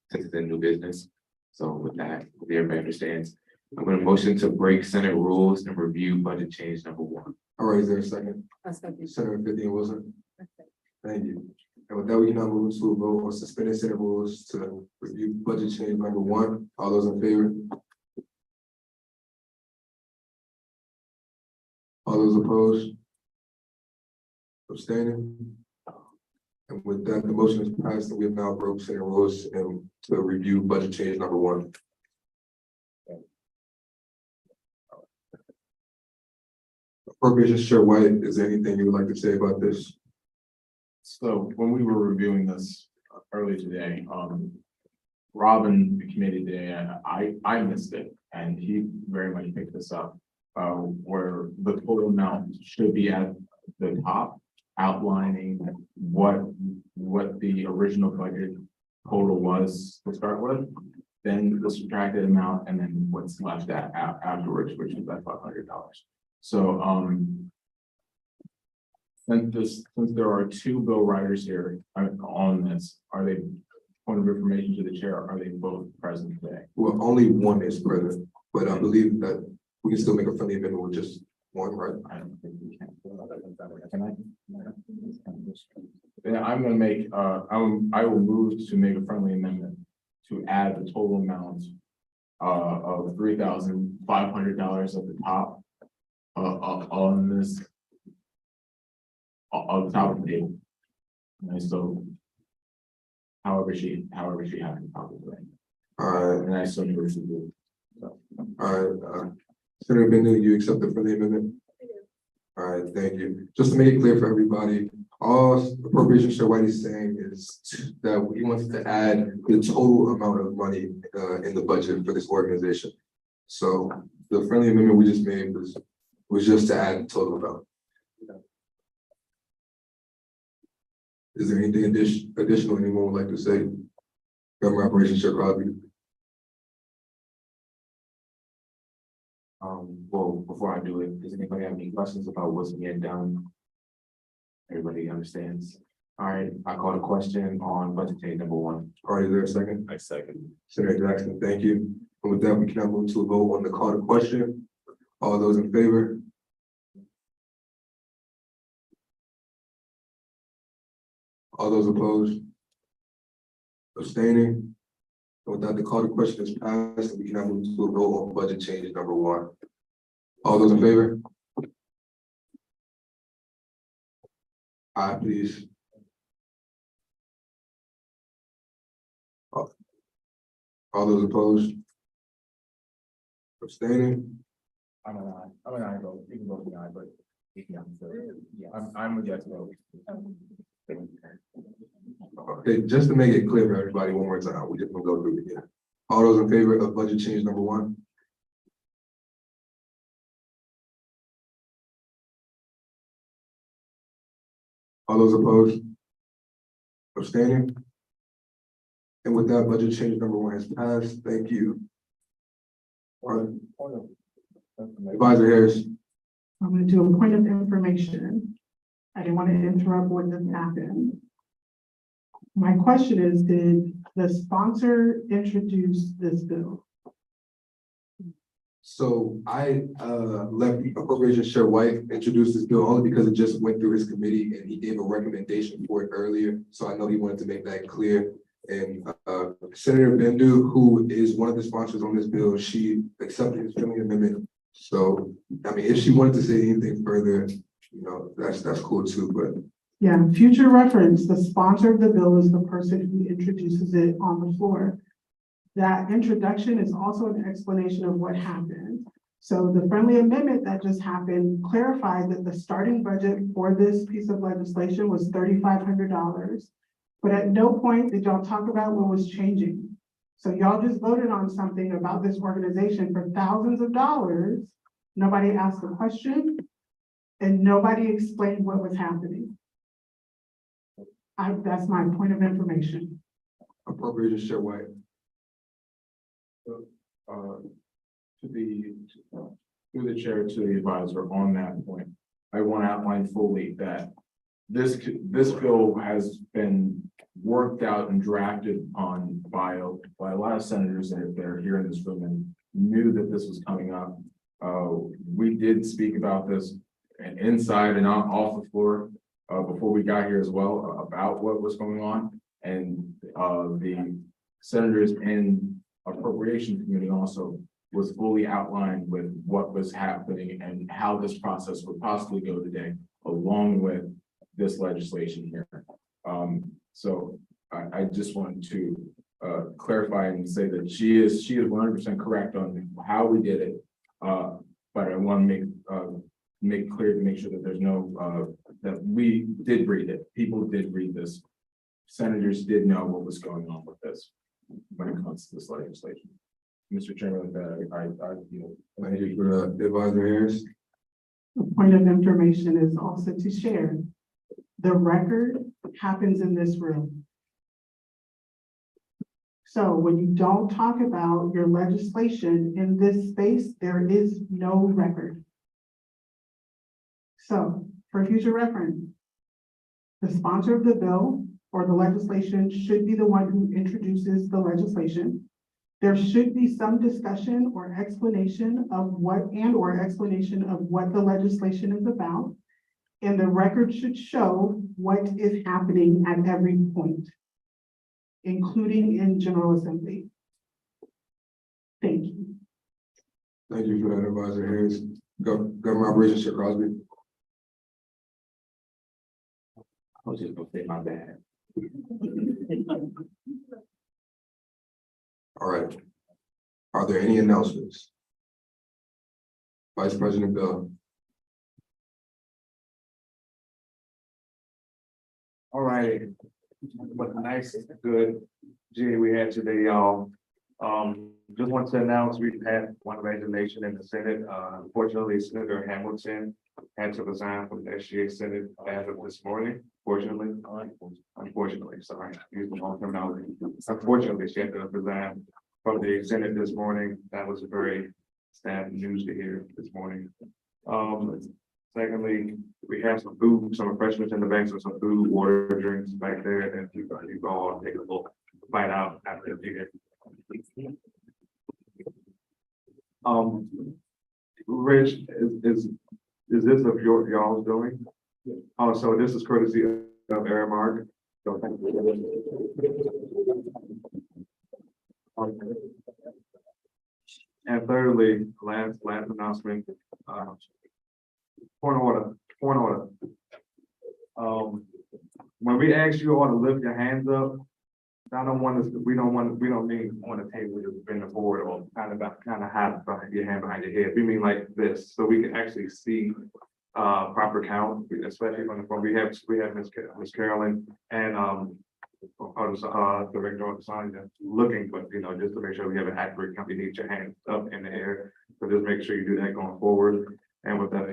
B: since it's in new business. So with that, if everybody understands, I'm going to motion to break Senate rules and review budget change number 1.
E: All right, is there a second? Senator 50 Wilson. Thank you. And with that, we can now move to a vote on suspending Senate rules to review budget change number 1. All those in favor? All those opposed? Abstaining? And with that, the motion is passed, and we have now broke Senate rules and to review budget change number 1. Appropriations Chair White, is there anything you would like to say about this?
F: So when we were reviewing this earlier today, Robin, the committee today, I missed it, and he very much picked this up. Where the total amount should be at the top, outlining what the original budget total was to start with, then the subtracted amount, and then what's left afterwards, which is that $500. So since there are 2 bill writers here on this, are they, point of information to the chair, are they both present today?
E: Well, only one is present, but I believe that we can still make a friendly amendment with just one, right?
F: I don't think we can. Can I? Then I'm gonna make, I will move to make a friendly amendment to add the total amount of $3,500 at the top on this, on the top of the table. And so however she has the top of the ring.
E: All right.
F: And I so move to do. So.
E: All right, Senator Bindu, you accept the friendly amendment? All right, thank you. Just to make it clear for everybody, all Appropriations Chair White is saying is that he wants to add the total amount of money in the budget for this organization.
A: So the friendly amendment we just made was just to add total amount. Is there anything additional anyone would like to say? Government Operations Chair Crosby.
B: Well, before I do it, does anybody have any questions about what's being done? Everybody understands? All right, I call the question on budget change number 1.
A: All right, is there a second?
P: I second.
A: Senator Jackson, thank you. And with that, we can now move to a vote on the call to question. All those in favor? All those opposed? Abstaining? And with that, the call to question is passed, and we can now move to a vote on budget changes number 1. All those in favor? Aye, please. All those opposed? Abstaining?
B: I'm an aye vote. You can vote aye, but I'm a yes vote.
A: Okay, just to make it clear for everybody one more time, we just gonna go through it again. All those in favor of budget change number 1? All those opposed? Abstaining? And with that, budget change number 1 has passed. Thank you. All right. Advisor Harris.
O: I'm gonna do a point of information. I didn't want to interrupt what just happened. My question is, did the sponsor introduce this bill?
A: So I let Appropriations Chair White introduce this bill only because it just went through his committee and he gave a recommendation for it earlier. So I know he wanted to make that clear. And Senator Bendu, who is one of the sponsors on this bill, she accepted his friendly amendment. So, I mean, if she wanted to say anything further, you know, that's cool too, but.
O: Yeah, future reference, the sponsor of the bill is the person who introduces it on the floor. That introduction is also an explanation of what happened. So the friendly amendment that just happened clarified that the starting budget for this piece of legislation was $3,500. But at no point did y'all talk about what was changing. So y'all just voted on something about this organization for thousands of dollars. Nobody asked a question and nobody explained what was happening. That's my point of information.
A: Appropriations Chair White.
F: Through the chair to the advisor on that point, I want to outline fully that this bill has been worked out and drafted on by a lot of senators that are here in this room and knew that this was coming up. We did speak about this inside and off the floor before we got here as well about what was going on. And the senators in Appropriation Committee also was fully outlined with what was happening and how this process would possibly go today, along with this legislation here. So I just wanted to clarify and say that she is 100% correct on how we did it. But I want to make clear to make sure that there's no that we did read it. People did read this. Senators did know what was going on with this when it comes to this legislation. Mr. Chairman,
A: Thank you for Advisor Harris.
O: The point of information is also to share. The record happens in this room. So when you don't talk about your legislation in this space, there is no record. So for future reference, the sponsor of the bill or the legislation should be the one who introduces the legislation. There should be some discussion or explanation of what the legislation is about. And the record should show what is happening at every point, including in General Assembly. Thank you.
A: Thank you for that, Advisor Harris. Government Operations Chair Crosby.
B: I was just gonna say my bad.
A: All right. Are there any announcements? Vice President Bill.
C: All right, what a nice, good G we had today, y'all. just want to announce we've had one resignation in the Senate. Unfortunately, Senator Hamilton had to resign from the SGA Senate as of this morning. Unfortunately, sorry, use the wrong terminology. Unfortunately, she had to resign from the Senate this morning. That was very sad news to hear this morning. Secondly, we have some food, some refreshments in the back, so some food, water, drinks back there, and you can all take a look, bite out after the meeting. Rich, is this of y'all's doing? Oh, so this is courtesy of Aramark. So thank you. And thirdly, last announcement, point of order. When we ask you all to lift your hands up, I don't want to, we don't mean on the table to bend the board or kind of have your hand behind your head. We mean like this, so we can actually see proper count, especially from the front. We have Miss Carolyn and Director Sanya looking, but just to make sure we have an accurate count, you need your hands up in the air. So just make sure you do that going forward. And with that,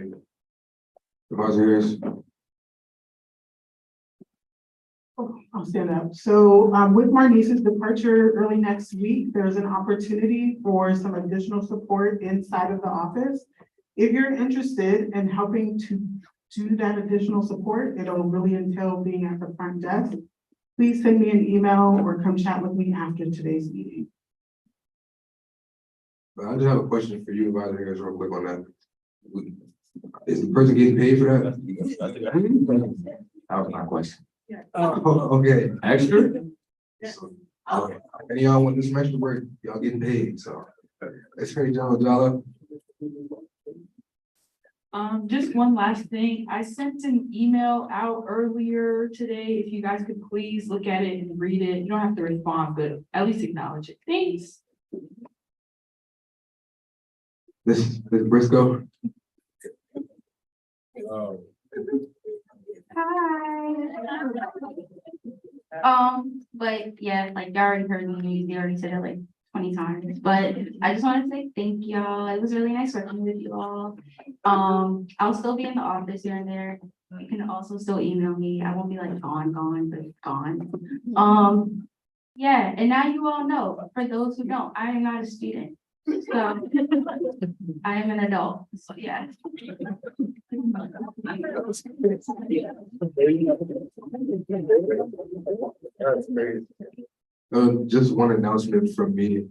A: Supervisor Harris.
O: I'll stand up. So with Marnice's departure early next week, there's an opportunity for some additional support inside of the office. If you're interested in helping to do that additional support, it'll really entail being at the front desk. Please send me an email or come chat with me after today's meeting.
A: I just have a question for you, Supervisor Harris, real quick on that. Is the person getting paid for that? That was my question. Okay, extra? Okay, and y'all want this some extra work, y'all getting paid, so. Attorney General Jala.
M: Just one last thing. I sent an email out earlier today. If you guys could please look at it and read it. You don't have to respond, but at least acknowledge it. Thanks.
A: This Briscoe.
L: Hi. But yeah, like you already heard me, you already said it like 20 times, but I just want to say thank y'all. It was really nice working with you all. I'll still be in the office here and there. You can also still email me. I won't be like gone, but gone. Yeah, and now you all know, for those who don't, I am not a student. So I am an adult, so yeah.
A: Just one announcement from me.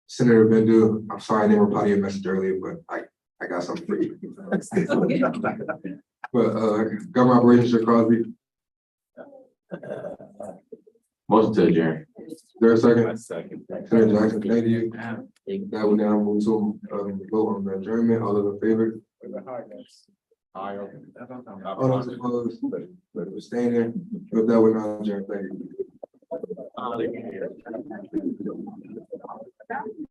A: Senator Bendu, I'm sorry I didn't reply to your message earlier, but I got something for you. But Government Operations Chair Crosby.
P: Motion to adjourn.
A: Is there a second?
P: Second.
A: Senator Jackson, thank you. That will now move to vote on the adjournment. All those in favor? All those opposed, but staying there. With that, we're not adjourned. Thank you.